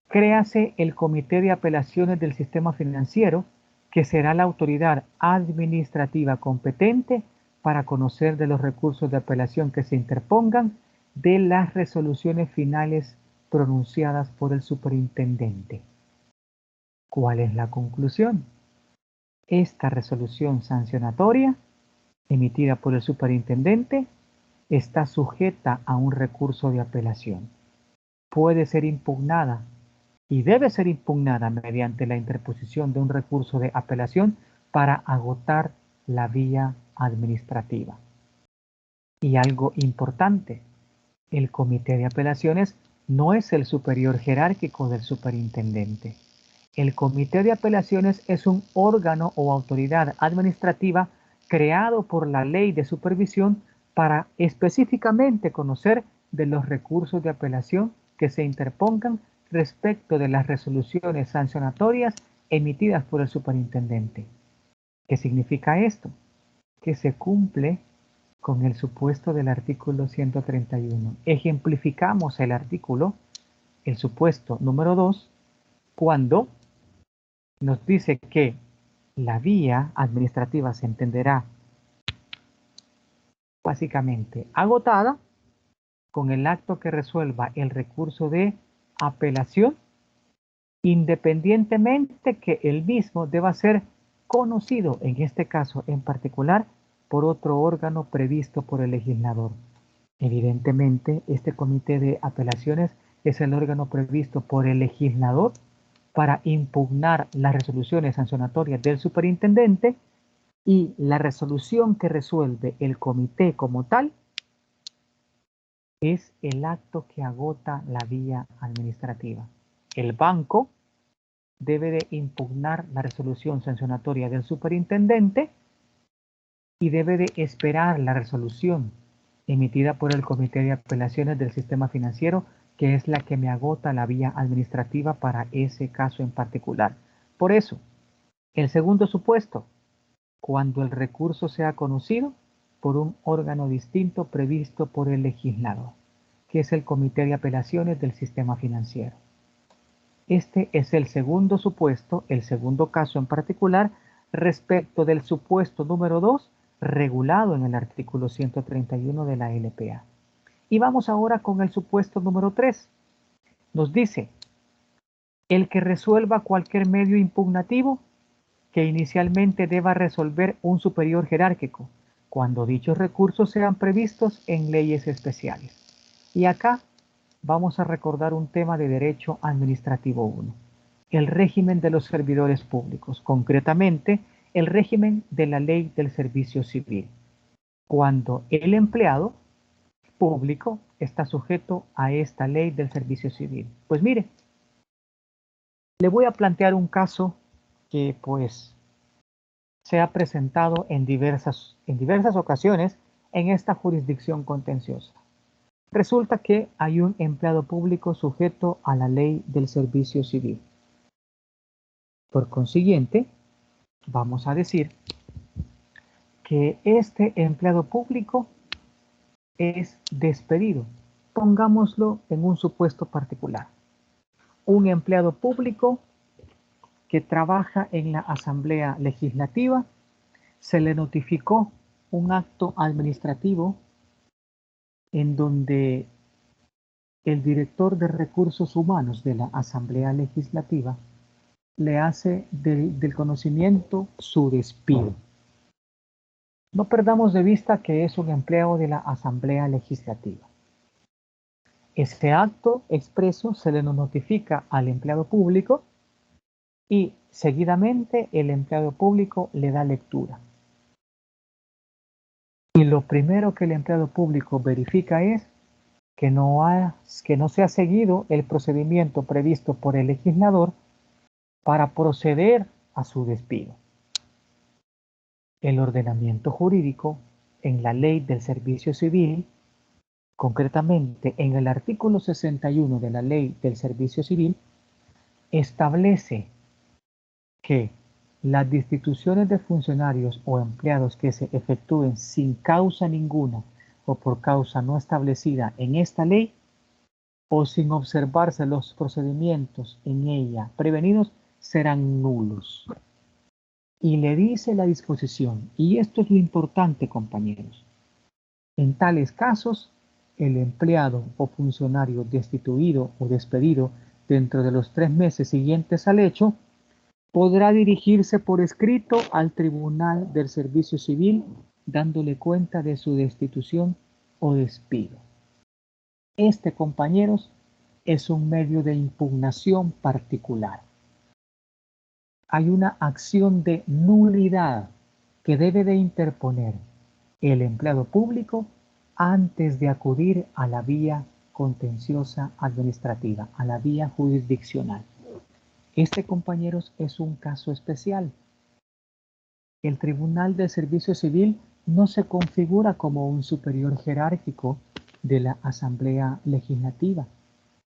Speaker 1: créase el Comité de Apelaciones del Sistema Financiero, que será la autoridad administrativa competente para conocer de los recursos de apelación que se interpongan de las resoluciones finales pronunciadas por el superintendente. ¿Cuál es la conclusión? Esta resolución sancionatoria emitida por el superintendente está sujeta a un recurso de apelación. Puede ser impugnada y debe ser impugnada mediante la interposición de un recurso de apelación para agotar la vía administrativa. Y algo importante, el comité de apelaciones no es el superior jerárquico del superintendente. El comité de apelaciones es un órgano o autoridad administrativa creado por la ley de supervisión para específicamente conocer de los recursos de apelación que se interpongan respecto de las resoluciones sancionatorias emitidas por el superintendente. ¿Qué significa esto? Que se cumple con el supuesto del artículo 131. Ejemplificamos el artículo, el supuesto número 2, cuando nos dice que la vía administrativa se entenderá básicamente agotada con el acto que resuelva el recurso de apelación, independientemente que el mismo deba ser conocido, en este caso en particular, por otro órgano previsto por el legislador. Evidentemente, este comité de apelaciones es el órgano previsto por el legislador para impugnar las resoluciones sancionatorias del superintendente, y la resolución que resuelve el comité como tal es el acto que agota la vía administrativa. El banco debe de impugnar la resolución sancionatoria del superintendente y debe de esperar la resolución emitida por el Comité de Apelaciones del Sistema Financiero, que es la que me agota la vía administrativa para ese caso en particular. Por eso, el segundo supuesto, cuando el recurso sea conocido por un órgano distinto previsto por el legislador, que es el Comité de Apelaciones del Sistema Financiero. Este es el segundo supuesto, el segundo caso en particular, respecto del supuesto número 2, regulado en el artículo 131 de la LPA. Y vamos ahora con el supuesto número 3. Nos dice, el que resuelva cualquier medio impugnativo que inicialmente deba resolver un superior jerárquico, cuando dichos recursos sean previstos en leyes especiales. Y acá vamos a recordar un tema de Derecho Administrativo 1, el régimen de los servidores públicos, concretamente el régimen de la Ley del Servicio Civil, cuando el empleado público está sujeto a esta Ley del Servicio Civil. Pues mire, le voy a plantear un caso que pues se ha presentado en diversas ocasiones en esta jurisdicción contenciosa. Resulta que hay un empleado público sujeto a la Ley del Servicio Civil. Por consiguiente, vamos a decir que este empleado público es despedido. Pongámoslo en un supuesto particular. Un empleado público que trabaja en la Asamblea Legislativa, se le notificó un acto administrativo en donde el director de Recursos Humanos de la Asamblea Legislativa le hace del conocimiento su despido. No perdamos de vista que es un empleado de la Asamblea Legislativa. Este acto expreso se le notifica al empleado público y seguidamente el empleado público le da lectura. Y lo primero que el empleado público verifica es que no se ha seguido el procedimiento previsto por el legislador para proceder a su despido. El ordenamiento jurídico en la Ley del Servicio Civil, concretamente en el artículo 61 de la Ley del Servicio Civil, establece que las destituciones de funcionarios o empleados que se efectúen sin causa ninguna o por causa no establecida en esta ley o sin observarse los procedimientos en ella prevenidos serán nulos. Y le dice la disposición, y esto es lo importante, compañeros, en tales casos, el empleado o funcionario destituido o despedido dentro de los 3 meses siguientes al hecho podrá dirigirse por escrito al Tribunal del Servicio Civil dándole cuenta de su destitución o despido. Este, compañeros, es un medio de impugnación particular. Hay una acción de nulidad que debe de interponer el empleado público antes de acudir a la vía contenciosa administrativa, a la vía jurisdiccional. Este, compañeros, es un caso especial. El Tribunal de Servicio Civil no se configura como un superior jerárquico de la Asamblea Legislativa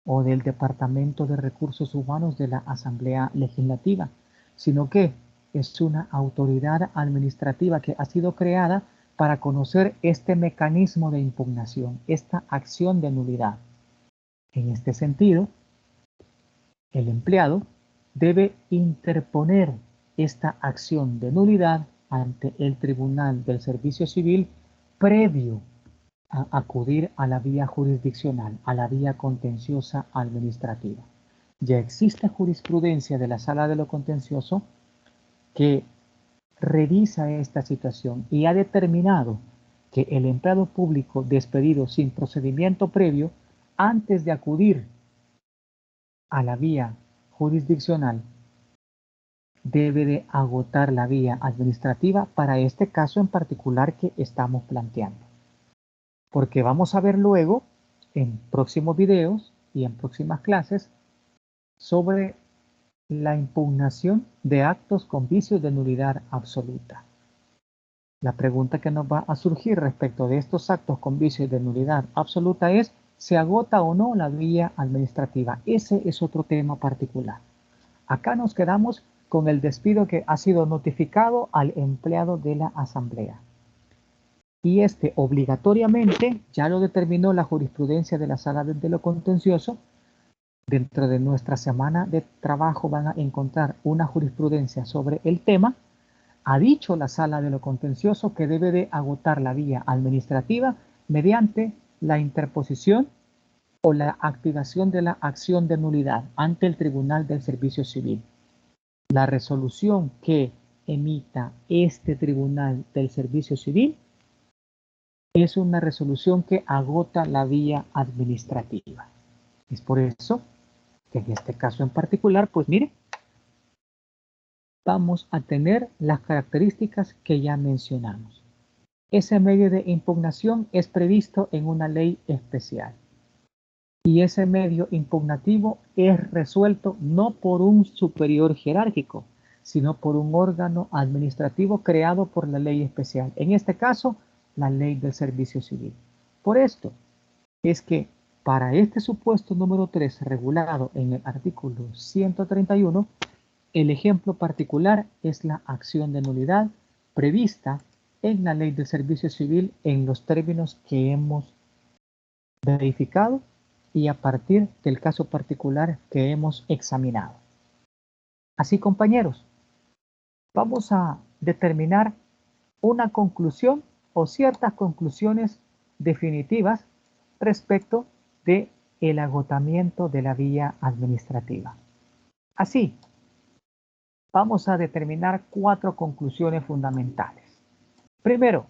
Speaker 1: o del Departamento de Recursos Humanos de la Asamblea Legislativa, sino que es una autoridad administrativa que ha sido creada para conocer este mecanismo de impugnación, esta acción de nulidad. En este sentido, el empleado debe interponer esta acción de nulidad ante el Tribunal del Servicio Civil previo a acudir a la vía jurisdiccional, a la vía contenciosa administrativa. Ya existe jurisprudencia de la Sala de lo Contencioso que revisa esta situación y ha determinado que el empleado público despedido sin procedimiento previo, antes de acudir a la vía jurisdiccional, debe de agotar la vía administrativa para este caso en particular que estamos planteando. Porque vamos a ver luego en próximos videos y en próximas clases sobre la impugnación de actos con vicios de nulidad absoluta. La pregunta que nos va a surgir respecto de estos actos con vicios de nulidad absoluta es: ¿se agota o no la vía administrativa? Ese es otro tema particular. Acá nos quedamos con el despido que ha sido notificado al empleado de la Asamblea. Y este obligatoriamente, ya lo determinó la jurisprudencia de la Sala de lo Contencioso, dentro de nuestra semana de trabajo van a encontrar una jurisprudencia sobre el tema. Ha dicho la Sala de lo Contencioso que debe de agotar la vía administrativa mediante la interposición o la activación de la acción de nulidad ante el Tribunal del Servicio Civil. La resolución que emita este Tribunal del Servicio Civil es una resolución que agota la vía administrativa. Es por eso que en este caso en particular, pues mire, vamos a tener las características que ya mencionamos. Ese medio de impugnación es previsto en una ley especial. Y ese medio impugnativo es resuelto no por un superior jerárquico, sino por un órgano administrativo creado por la ley especial. En este caso, la ley del servicio civil. Por esto es que para este supuesto número 3 regulado en el artículo 131, el ejemplo particular es la acción de nulidad prevista en la ley del servicio civil en los términos que hemos verificado y a partir del caso particular que hemos examinado. Así, compañeros, vamos a determinar una conclusión o ciertas conclusiones definitivas respecto de el agotamiento de la vía administrativa. Así, vamos a determinar 4 conclusiones fundamentales. Primero,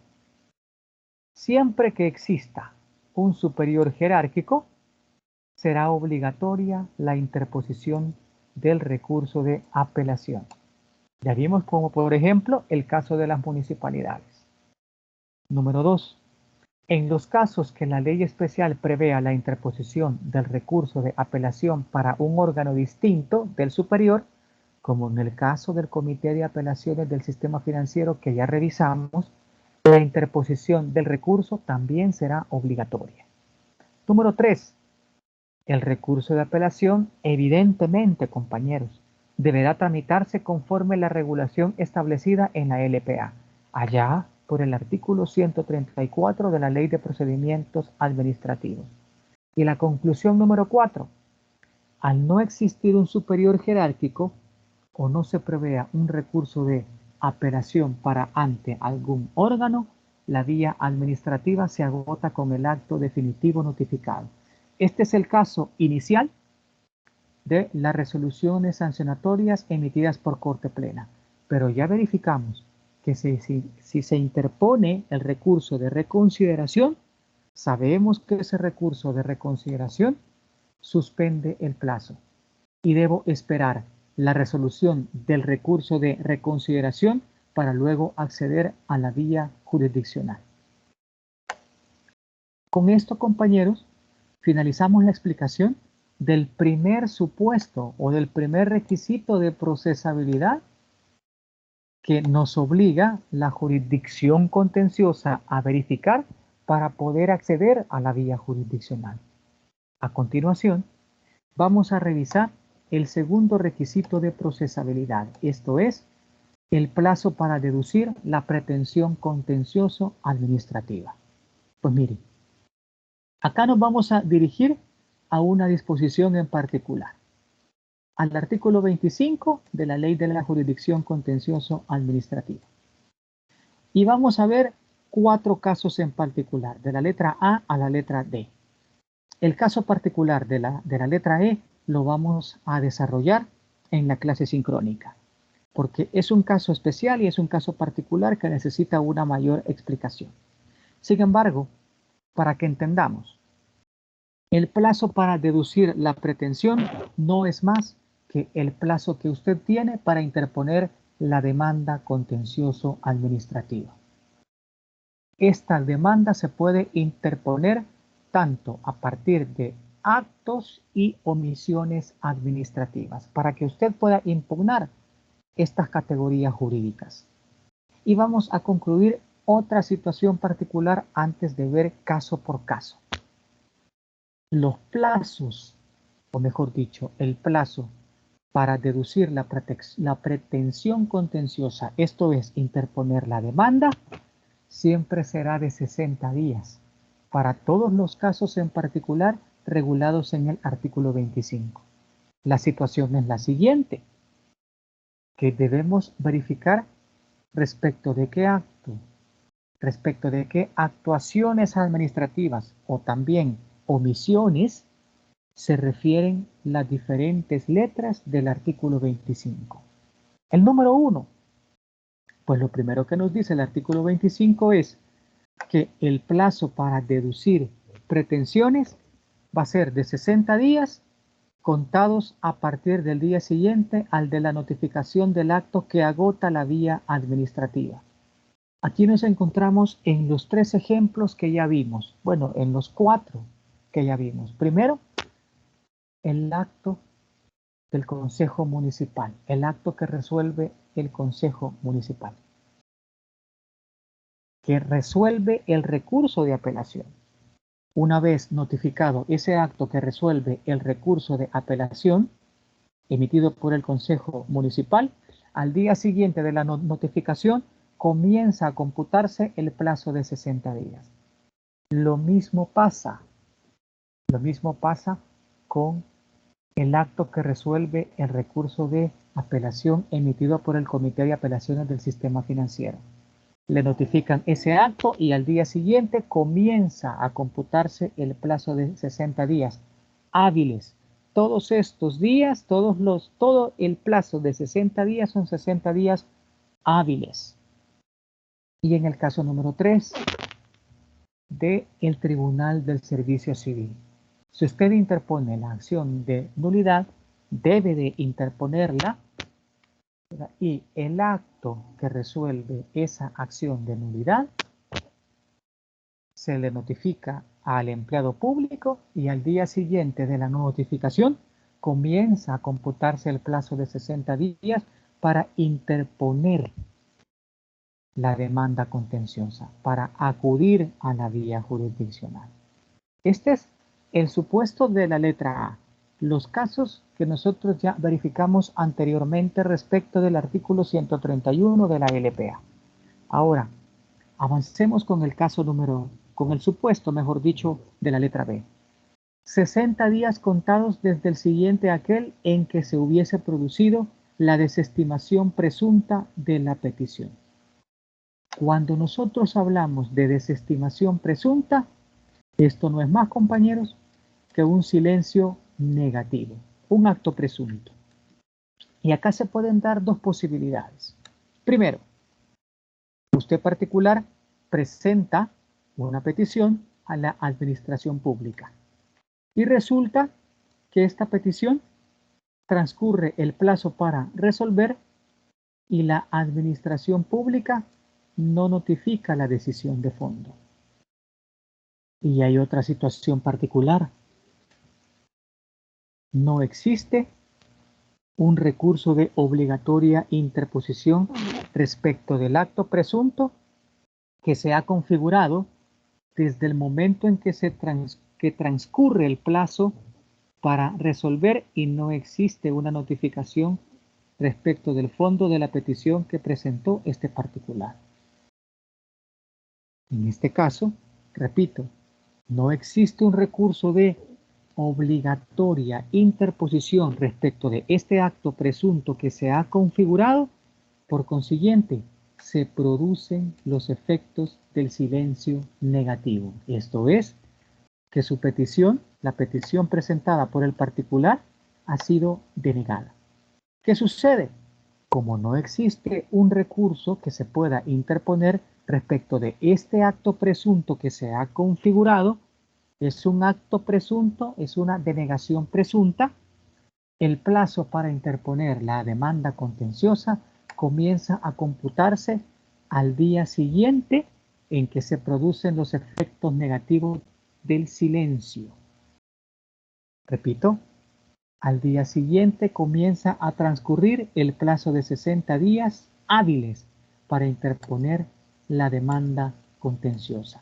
Speaker 1: siempre que exista un superior jerárquico, será obligatoria la interposición del recurso de apelación. Ya vimos como, por ejemplo, el caso de las municipalidades. Número 2. En los casos que la ley especial prevea la interposición del recurso de apelación para un órgano distinto del superior, como en el caso del Comité de Apelaciones del Sistema Financiero que ya revisamos, la interposición del recurso también será obligatoria. Número 3. El recurso de apelación, evidentemente, compañeros, deberá tramitarse conforme la regulación establecida en la LPA, allá por el artículo 134 de la Ley de Procedimientos Administrativos. Y la conclusión número 4. Al no existir un superior jerárquico o no se prevea un recurso de apelación para ante algún órgano, la vía administrativa se agota con el acto definitivo notificado. Este es el caso inicial de las resoluciones sancionatorias emitidas por Corte Plena, pero ya verificamos que si se interpone el recurso de reconsideración, sabemos que ese recurso de reconsideración suspende el plazo y debo esperar la resolución del recurso de reconsideración para luego acceder a la vía jurisdiccional. Con esto, compañeros, finalizamos la explicación del primer supuesto o del primer requisito de procesabilidad que nos obliga la jurisdicción contenciosa a verificar para poder acceder a la vía jurisdiccional. A continuación, vamos a revisar el segundo requisito de procesabilidad, esto es, el plazo para deducir la pretensión contencioso administrativa. Pues miren, acá nos vamos a dirigir a una disposición en particular, al artículo 25 de la Ley de la Jurisdicción Contencioso Administrativa. Y vamos a ver 4 casos en particular, de la letra A a la letra D. El caso particular de la letra E lo vamos a desarrollar en la clase sincrónica, porque es un caso especial y es un caso particular que necesita una mayor explicación. Sin embargo, para que entendamos, el plazo para deducir la pretensión no es más que el plazo que usted tiene para interponer la demanda contencioso administrativa. Esta demanda se puede interponer tanto a partir de actos y omisiones administrativas para que usted pueda impugnar estas categorías jurídicas. Y vamos a concluir otra situación particular antes de ver caso por caso. Los plazos, o mejor dicho, el plazo para deducir la pretensión contenciosa, esto es, interponer la demanda, siempre será de 60 días, para todos los casos en particular regulados en el artículo 25. La situación es la siguiente, que debemos verificar respecto de qué acto, respecto de qué actuaciones administrativas o también omisiones se refieren las diferentes letras del artículo 25. El número 1, pues lo primero que nos dice el artículo 25 es que el plazo para deducir pretensiones va a ser de 60 días contados a partir del día siguiente al de la notificación del acto que agota la vía administrativa. Aquí nos encontramos en los 3 ejemplos que ya vimos, bueno, en los 4 que ya vimos. Primero, el acto del Consejo Municipal, el acto que resuelve el Consejo Municipal, que resuelve el recurso de apelación. Una vez notificado ese acto que resuelve el recurso de apelación emitido por el Consejo Municipal, al día siguiente de la notificación comienza a computarse el plazo de 60 días. Lo mismo pasa con el acto que resuelve el recurso de apelación emitido por el Comité de Apelaciones del Sistema Financiero. Le notifican ese acto y al día siguiente comienza a computarse el plazo de 60 días hábiles. Todos estos días, todo el plazo de 60 días son 60 días hábiles. Y en el caso número 3, del Tribunal del Servicio Civil. Si usted interpone la acción de nulidad, debe de interponerla y el acto que resuelve esa acción de nulidad se le notifica al empleado público y al día siguiente de la notificación comienza a computarse el plazo de 60 días para interponer la demanda contenciosa, para acudir a la vía jurisdiccional. Este es el supuesto de la letra A. Los casos que nosotros ya verificamos anteriormente respecto del artículo 131 de la LPA. Ahora, avancemos con el supuesto, mejor dicho, de la letra B. 60 días contados desde el siguiente aquel en que se hubiese producido la desestimación presunta de la petición. Cuando nosotros hablamos de desestimación presunta, esto no es más, compañeros, que un silencio negativo, un acto presunto. Y acá se pueden dar 2 posibilidades. Primero, usted particular presenta una petición a la administración pública y resulta que esta petición transcurre el plazo para resolver y la administración pública no notifica la decisión de fondo. Y hay otra situación particular. No existe un recurso de obligatoria interposición respecto del acto presunto que se ha configurado desde el momento en que transcurre el plazo para resolver y no existe una notificación respecto del fondo de la petición que presentó este particular. En este caso, repito, no existe un recurso de obligatoria interposición respecto de este acto presunto que se ha configurado, por consiguiente, se producen los efectos del silencio negativo. Esto es, que su petición, la petición presentada por el particular, ha sido denegada. ¿Qué sucede? Como no existe un recurso que se pueda interponer respecto de este acto presunto que se ha configurado, es un acto presunto, es una denegación presunta, el plazo para interponer la demanda contenciosa comienza a computarse al día siguiente en que se producen los efectos negativos del silencio. Repito, al día siguiente comienza a transcurrir el plazo de 60 días hábiles para interponer la demanda contenciosa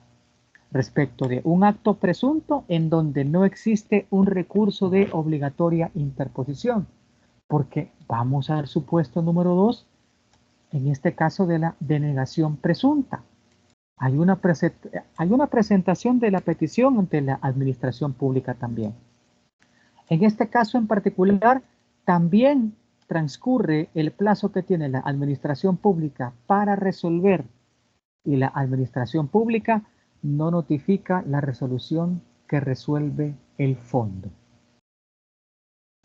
Speaker 1: respecto de un acto presunto en donde no existe un recurso de obligatoria interposición, porque vamos al supuesto número 2, en este caso de la denegación presunta. Hay una presentación de la petición ante la administración pública también. En este caso en particular, también transcurre el plazo que tiene la administración pública para resolver y la administración pública no notifica la resolución que resuelve el fondo.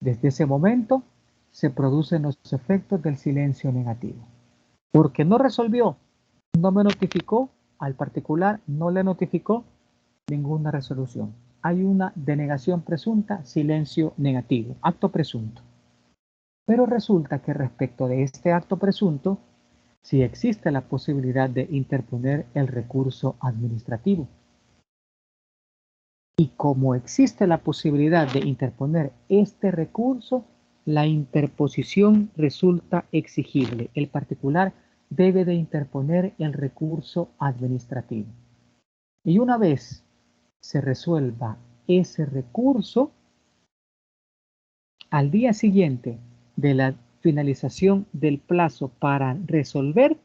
Speaker 1: Desde ese momento se producen los efectos del silencio negativo. Porque no resolvió, no me notificó, al particular no le notificó ninguna resolución. Hay una denegación presunta, silencio negativo, acto presunto. Pero resulta que respecto de este acto presunto, sí existe la posibilidad de interponer el recurso administrativo. Y como existe la posibilidad de interponer este recurso, la interposición resulta exigible. El particular debe de interponer el recurso administrativo. Y una vez se resuelva ese recurso, al día siguiente de la finalización del plazo para resolver,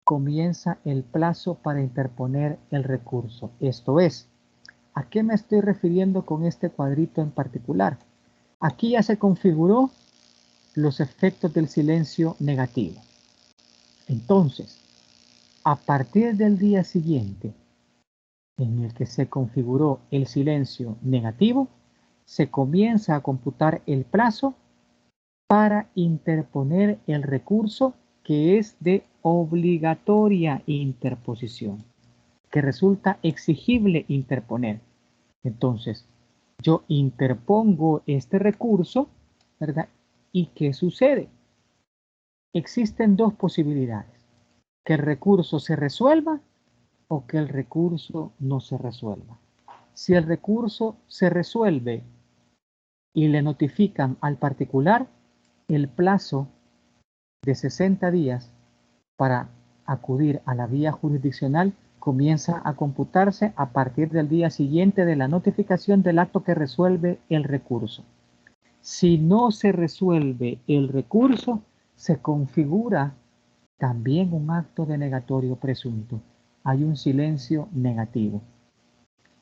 Speaker 1: comienza el plazo para interponer el recurso. Esto es, ¿a qué me estoy refiriendo con este cuadrito en particular? Aquí ya se configuró los efectos del silencio negativo. Entonces, a partir del día siguiente en el que se configuró el silencio negativo, se comienza a computar el plazo para interponer el recurso que es de obligatoria interposición, que resulta exigible interponer. Entonces, yo interpongo este recurso, ¿verdad? ¿Y qué sucede? Existen dos posibilidades: que el recurso se resuelva o que el recurso no se resuelva. Si el recurso se resuelve y le notifican al particular, el plazo de 60 días para acudir a la vía jurisdiccional comienza a computarse a partir del día siguiente de la notificación del acto que resuelve el recurso. Si no se resuelve el recurso, se configura también un acto denegatorio presunto. Hay un silencio negativo.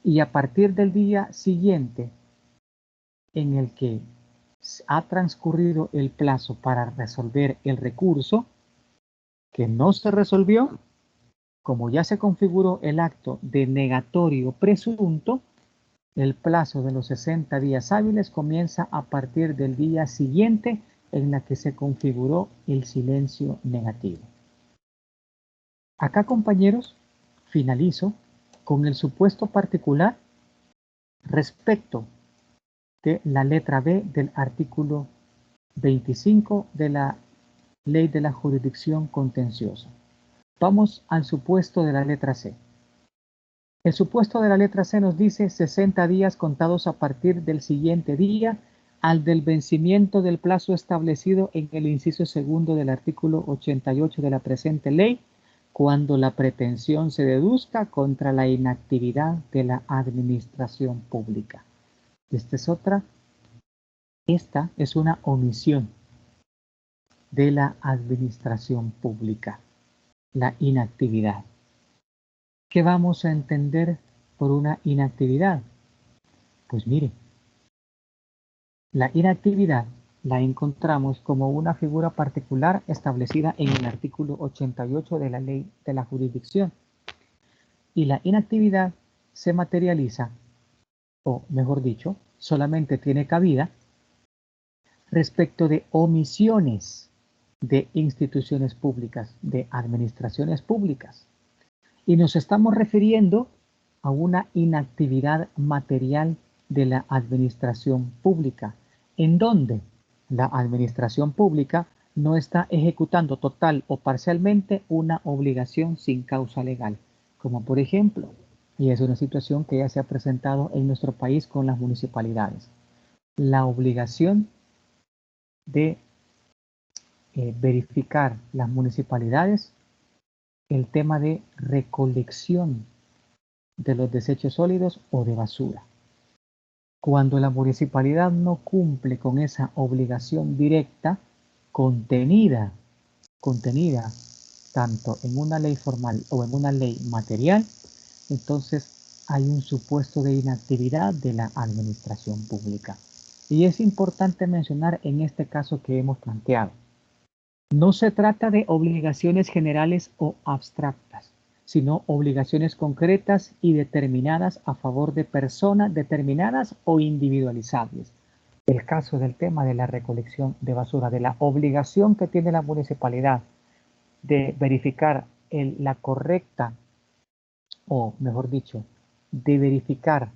Speaker 1: Y a partir del día siguiente en el que ha transcurrido el plazo para resolver el recurso, que no se resolvió, como ya se configuró el acto denegatorio presunto, el plazo de los 60 días hábiles comienza a partir del día siguiente en la que se configuró el silencio negativo. Acá, compañeros, finalizo con el supuesto particular respecto de la letra B del artículo 25 de la Ley de la Jurisdicción Contenciosa. Vamos al supuesto de la letra C. El supuesto de la letra C nos dice 60 días contados a partir del siguiente día al del vencimiento del plazo establecido en el inciso segundo del artículo 88 de la presente ley, cuando la pretensión se deduzca contra la inactividad de la administración pública. Esta es una omisión de la administración pública, la inactividad. ¿Qué vamos a entender por una inactividad? Pues mire, la inactividad la encontramos como una figura particular establecida en el artículo 88 de la Ley de la Jurisdicción. Y la inactividad se materializa, o mejor dicho, solamente tiene cabida respecto de omisiones de instituciones públicas, de administraciones públicas. Y nos estamos refiriendo a una inactividad material de la administración pública, en donde la administración pública no está ejecutando total o parcialmente una obligación sin causa legal, como por ejemplo, y es una situación que ya se ha presentado en nuestro país con las municipalidades, la obligación de verificar las municipalidades el tema de recolección de los desechos sólidos o de basura. Cuando la municipalidad no cumple con esa obligación directa contenida tanto en una ley formal o en una ley material, entonces hay un supuesto de inactividad de la administración pública. Y es importante mencionar en este caso que hemos planteado, no se trata de obligaciones generales o abstractas, sino obligaciones concretas y determinadas a favor de personas determinadas o individualizables. El caso del tema de la recolección de basura, de la obligación que tiene la municipalidad de verificar la correcta o mejor dicho, de verificar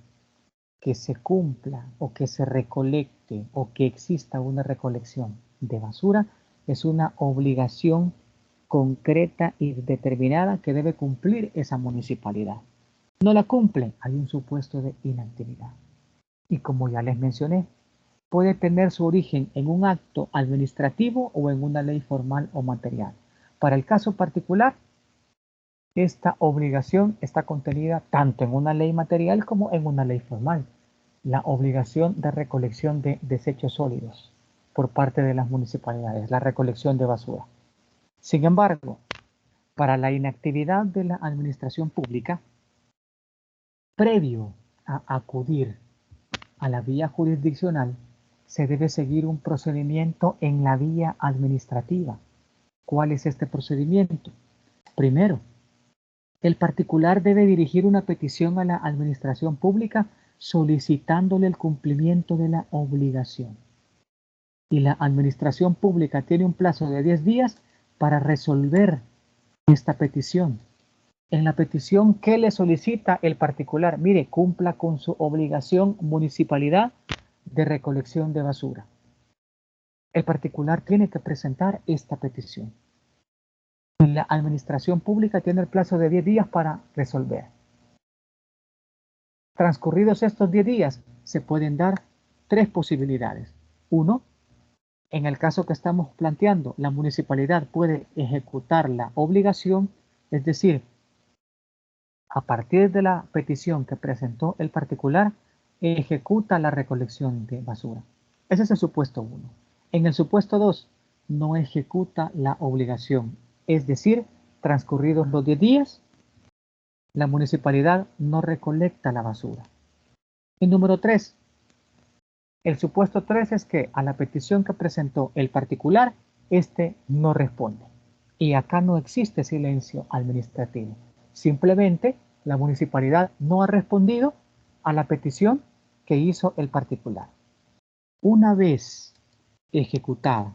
Speaker 1: que se cumpla o que se recolecte o que exista una recolección de basura es una obligación concreta y determinada que debe cumplir esa municipalidad. No la cumple, hay un supuesto de inactividad. Y como ya les mencioné, puede tener su origen en un acto administrativo o en una ley formal o material. Para el caso particular, esta obligación está contenida tanto en una ley material como en una ley formal. La obligación de recolección de desechos sólidos por parte de las municipalidades, la recolección de basura. Sin embargo, para la inactividad de la administración pública, previo a acudir a la vía jurisdiccional, se debe seguir un procedimiento en la vía administrativa. ¿Cuál es este procedimiento? Primero, el particular debe dirigir una petición a la administración pública solicitándole el cumplimiento de la obligación. Y la administración pública tiene un plazo de 10 días para resolver esta petición. En la petición que le solicita el particular, mire, cumpla con su obligación municipalidad de recolección de basura. El particular tiene que presentar esta petición. La administración pública tiene el plazo de 10 días para resolver. Transcurridos estos 10 días, se pueden dar 3 posibilidades. Uno, en el caso que estamos planteando, la municipalidad puede ejecutar la obligación, es decir, a partir de la petición que presentó el particular, ejecuta la recolección de basura. Ese es el supuesto 1. En el supuesto 2, no ejecuta la obligación, es decir, transcurridos los 10 días, la municipalidad no recolecta la basura. Y número 3, el supuesto 3 es que a la petición que presentó el particular, este no responde. Y acá no existe silencio administrativo. Simplemente la municipalidad no ha respondido a la petición que hizo el particular. Una vez ejecutada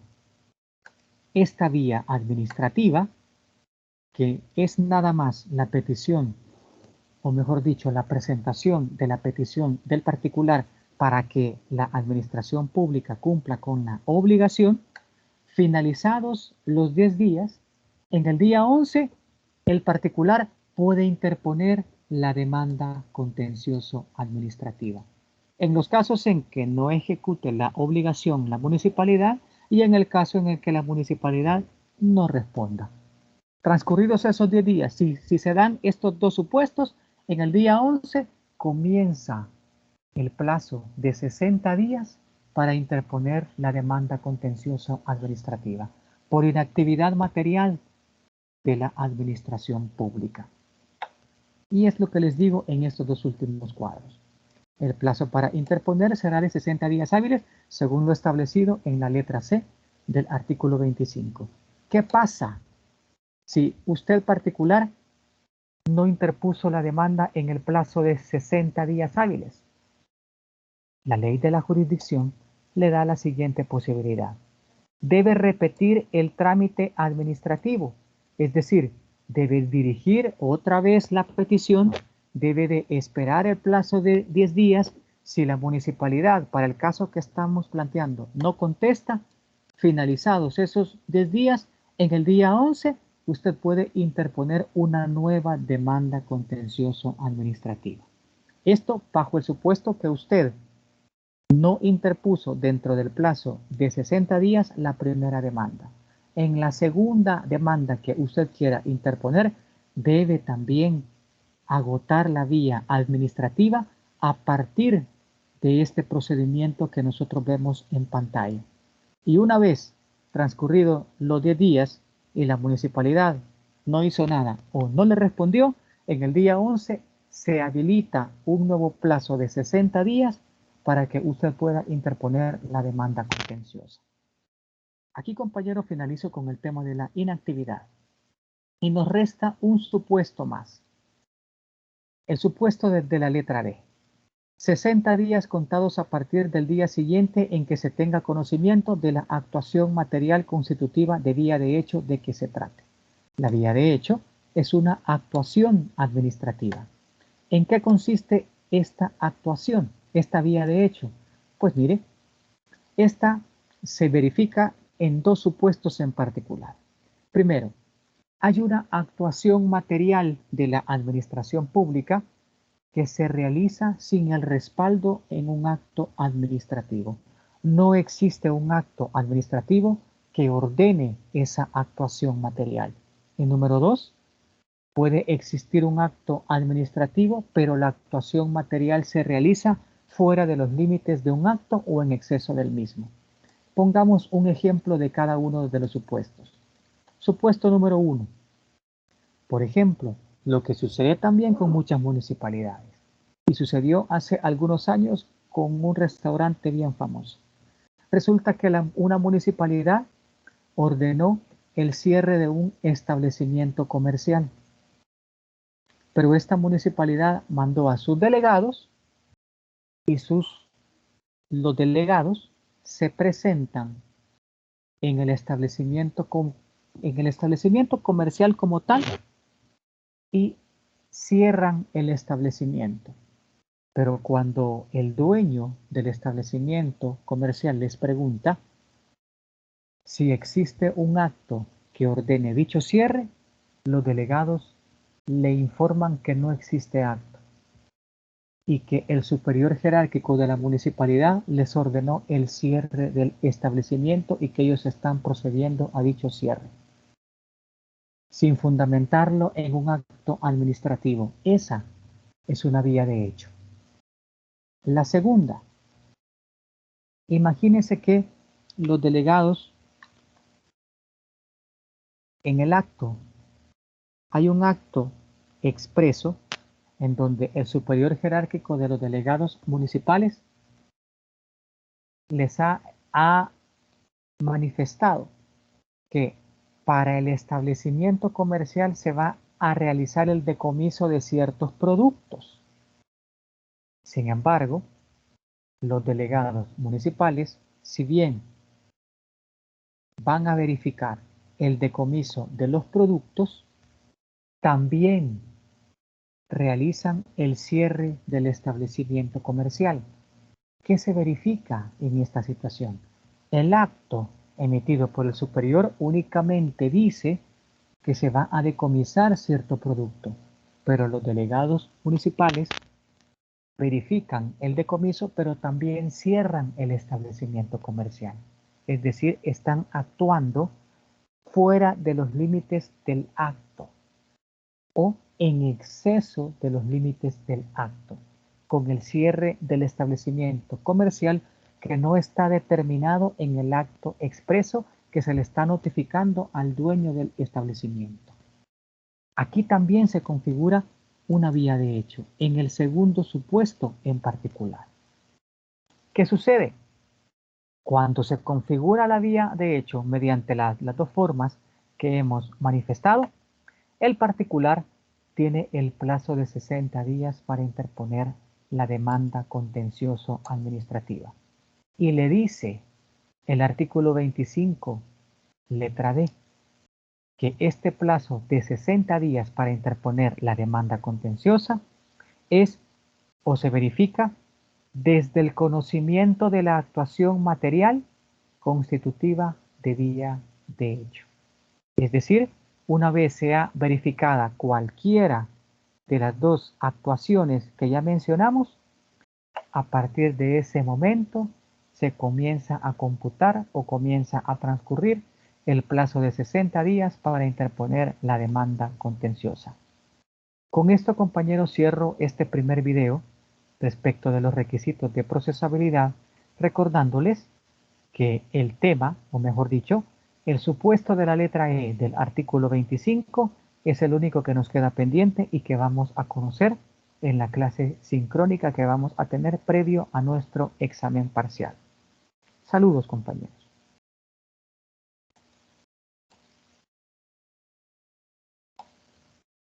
Speaker 1: esta vía administrativa, que es nada más la petición, o mejor dicho, la presentación de la petición del particular para que la administración pública cumpla con la obligación, finalizados los 10 días, en el día 11, el particular puede interponer la demanda contencioso administrativa. En los casos en que no ejecute la obligación la municipalidad y en el caso en el que la municipalidad no responda. Transcurridos esos 10 días, si se dan estos dos supuestos, en el día 11 comienza el plazo de 60 días para interponer la demanda contenciosa administrativa por inactividad material de la administración pública. Y es lo que les digo en estos dos últimos cuadros. El plazo para interponer será de 60 días hábiles, según lo establecido en la letra C del artículo 25. ¿Qué pasa si usted particular no interpuso la demanda en el plazo de 60 días hábiles? La ley de la jurisdicción le da la siguiente posibilidad. Debe repetir el trámite administrativo, es decir, debe dirigir otra vez la petición, debe de esperar el plazo de 10 días. Si la municipalidad, para el caso que estamos planteando, no contesta, finalizados esos 10 días, en el día 11, usted puede interponer una nueva demanda contencioso administrativa. Esto bajo el supuesto que usted no interpuso dentro del plazo de 60 días la primera demanda. En la segunda demanda que usted quiera interponer, debe también agotar la vía administrativa a partir de este procedimiento que nosotros vemos en pantalla. Y una vez transcurrido los 10 días y la municipalidad no hizo nada o no le respondió, en el día 11 se habilita un nuevo plazo de 60 días para que usted pueda interponer la demanda contenciosa. Aquí, compañero, finalizo con el tema de la inactividad. Y nos resta un supuesto más. El supuesto de la letra D. 60 días contados a partir del día siguiente en que se tenga conocimiento de la actuación material constitutiva de vía de hecho de que se trate. La vía de hecho es una actuación administrativa. ¿En qué consiste esta actuación, esta vía de hecho? Pues mire, esta se verifica en dos supuestos en particular. Primero, hay una actuación material de la administración pública que se realiza sin el respaldo en un acto administrativo. No existe un acto administrativo que ordene esa actuación material. Y número dos, puede existir un acto administrativo, pero la actuación material se realiza fuera de los límites de un acto o en exceso del mismo. Pongamos un ejemplo de cada uno de los supuestos. Supuesto número 1. Por ejemplo, lo que sucede también con muchas municipalidades. Y sucedió hace algunos años con un restaurante bien famoso. Resulta que una municipalidad ordenó el cierre de un establecimiento comercial. Pero esta municipalidad mandó a sus delegados y los delegados se presentan en el establecimiento comercial como tal y cierran el establecimiento. Pero cuando el dueño del establecimiento comercial les pregunta si existe un acto que ordene dicho cierre, los delegados le informan que no existe acto y que el superior jerárquico de la municipalidad les ordenó el cierre del establecimiento y que ellos están procediendo a dicho cierre, sin fundamentarlo en un acto administrativo. Esa es una vía de hecho. La segunda, imagínense que los delegados en el acto, hay un acto expreso en donde el superior jerárquico de los delegados municipales les ha manifestado que para el establecimiento comercial se va a realizar el decomiso de ciertos productos. Sin embargo, los delegados municipales, si bien van a verificar el decomiso de los productos, también realizan el cierre del establecimiento comercial. ¿Qué se verifica en esta situación? El acto emitido por el superior únicamente dice que se va a decomisar cierto producto, pero los delegados municipales verifican el decomiso, pero también cierran el establecimiento comercial. Es decir, están actuando fuera de los límites del acto o en exceso de los límites del acto, con el cierre del establecimiento comercial que no está determinado en el acto expreso que se le está notificando al dueño del establecimiento. Aquí también se configura una vía de hecho, en el segundo supuesto en particular. ¿Qué sucede? Cuando se configura la vía de hecho mediante las dos formas que hemos manifestado, el particular tiene el plazo de 60 días para interponer la demanda contencioso administrativa. Y le dice el artículo 25, letra D, que este plazo de 60 días para interponer la demanda contenciosa es o se verifica desde el conocimiento de la actuación material constitutiva de vía de hecho. Es decir, una vez sea verificada cualquiera de las dos actuaciones que ya mencionamos, a partir de ese momento se comienza a computar o comienza a transcurrir el plazo de 60 días para interponer la demanda contenciosa. Con esto, compañeros, cierro este primer video respecto de los requisitos de procesabilidad, recordándoles que el tema, o mejor dicho, el supuesto de la letra E del artículo 25 es el único que nos queda pendiente y que vamos a conocer en la clase sincrónica que vamos a tener previo a nuestro examen parcial. Saludos, compañeros.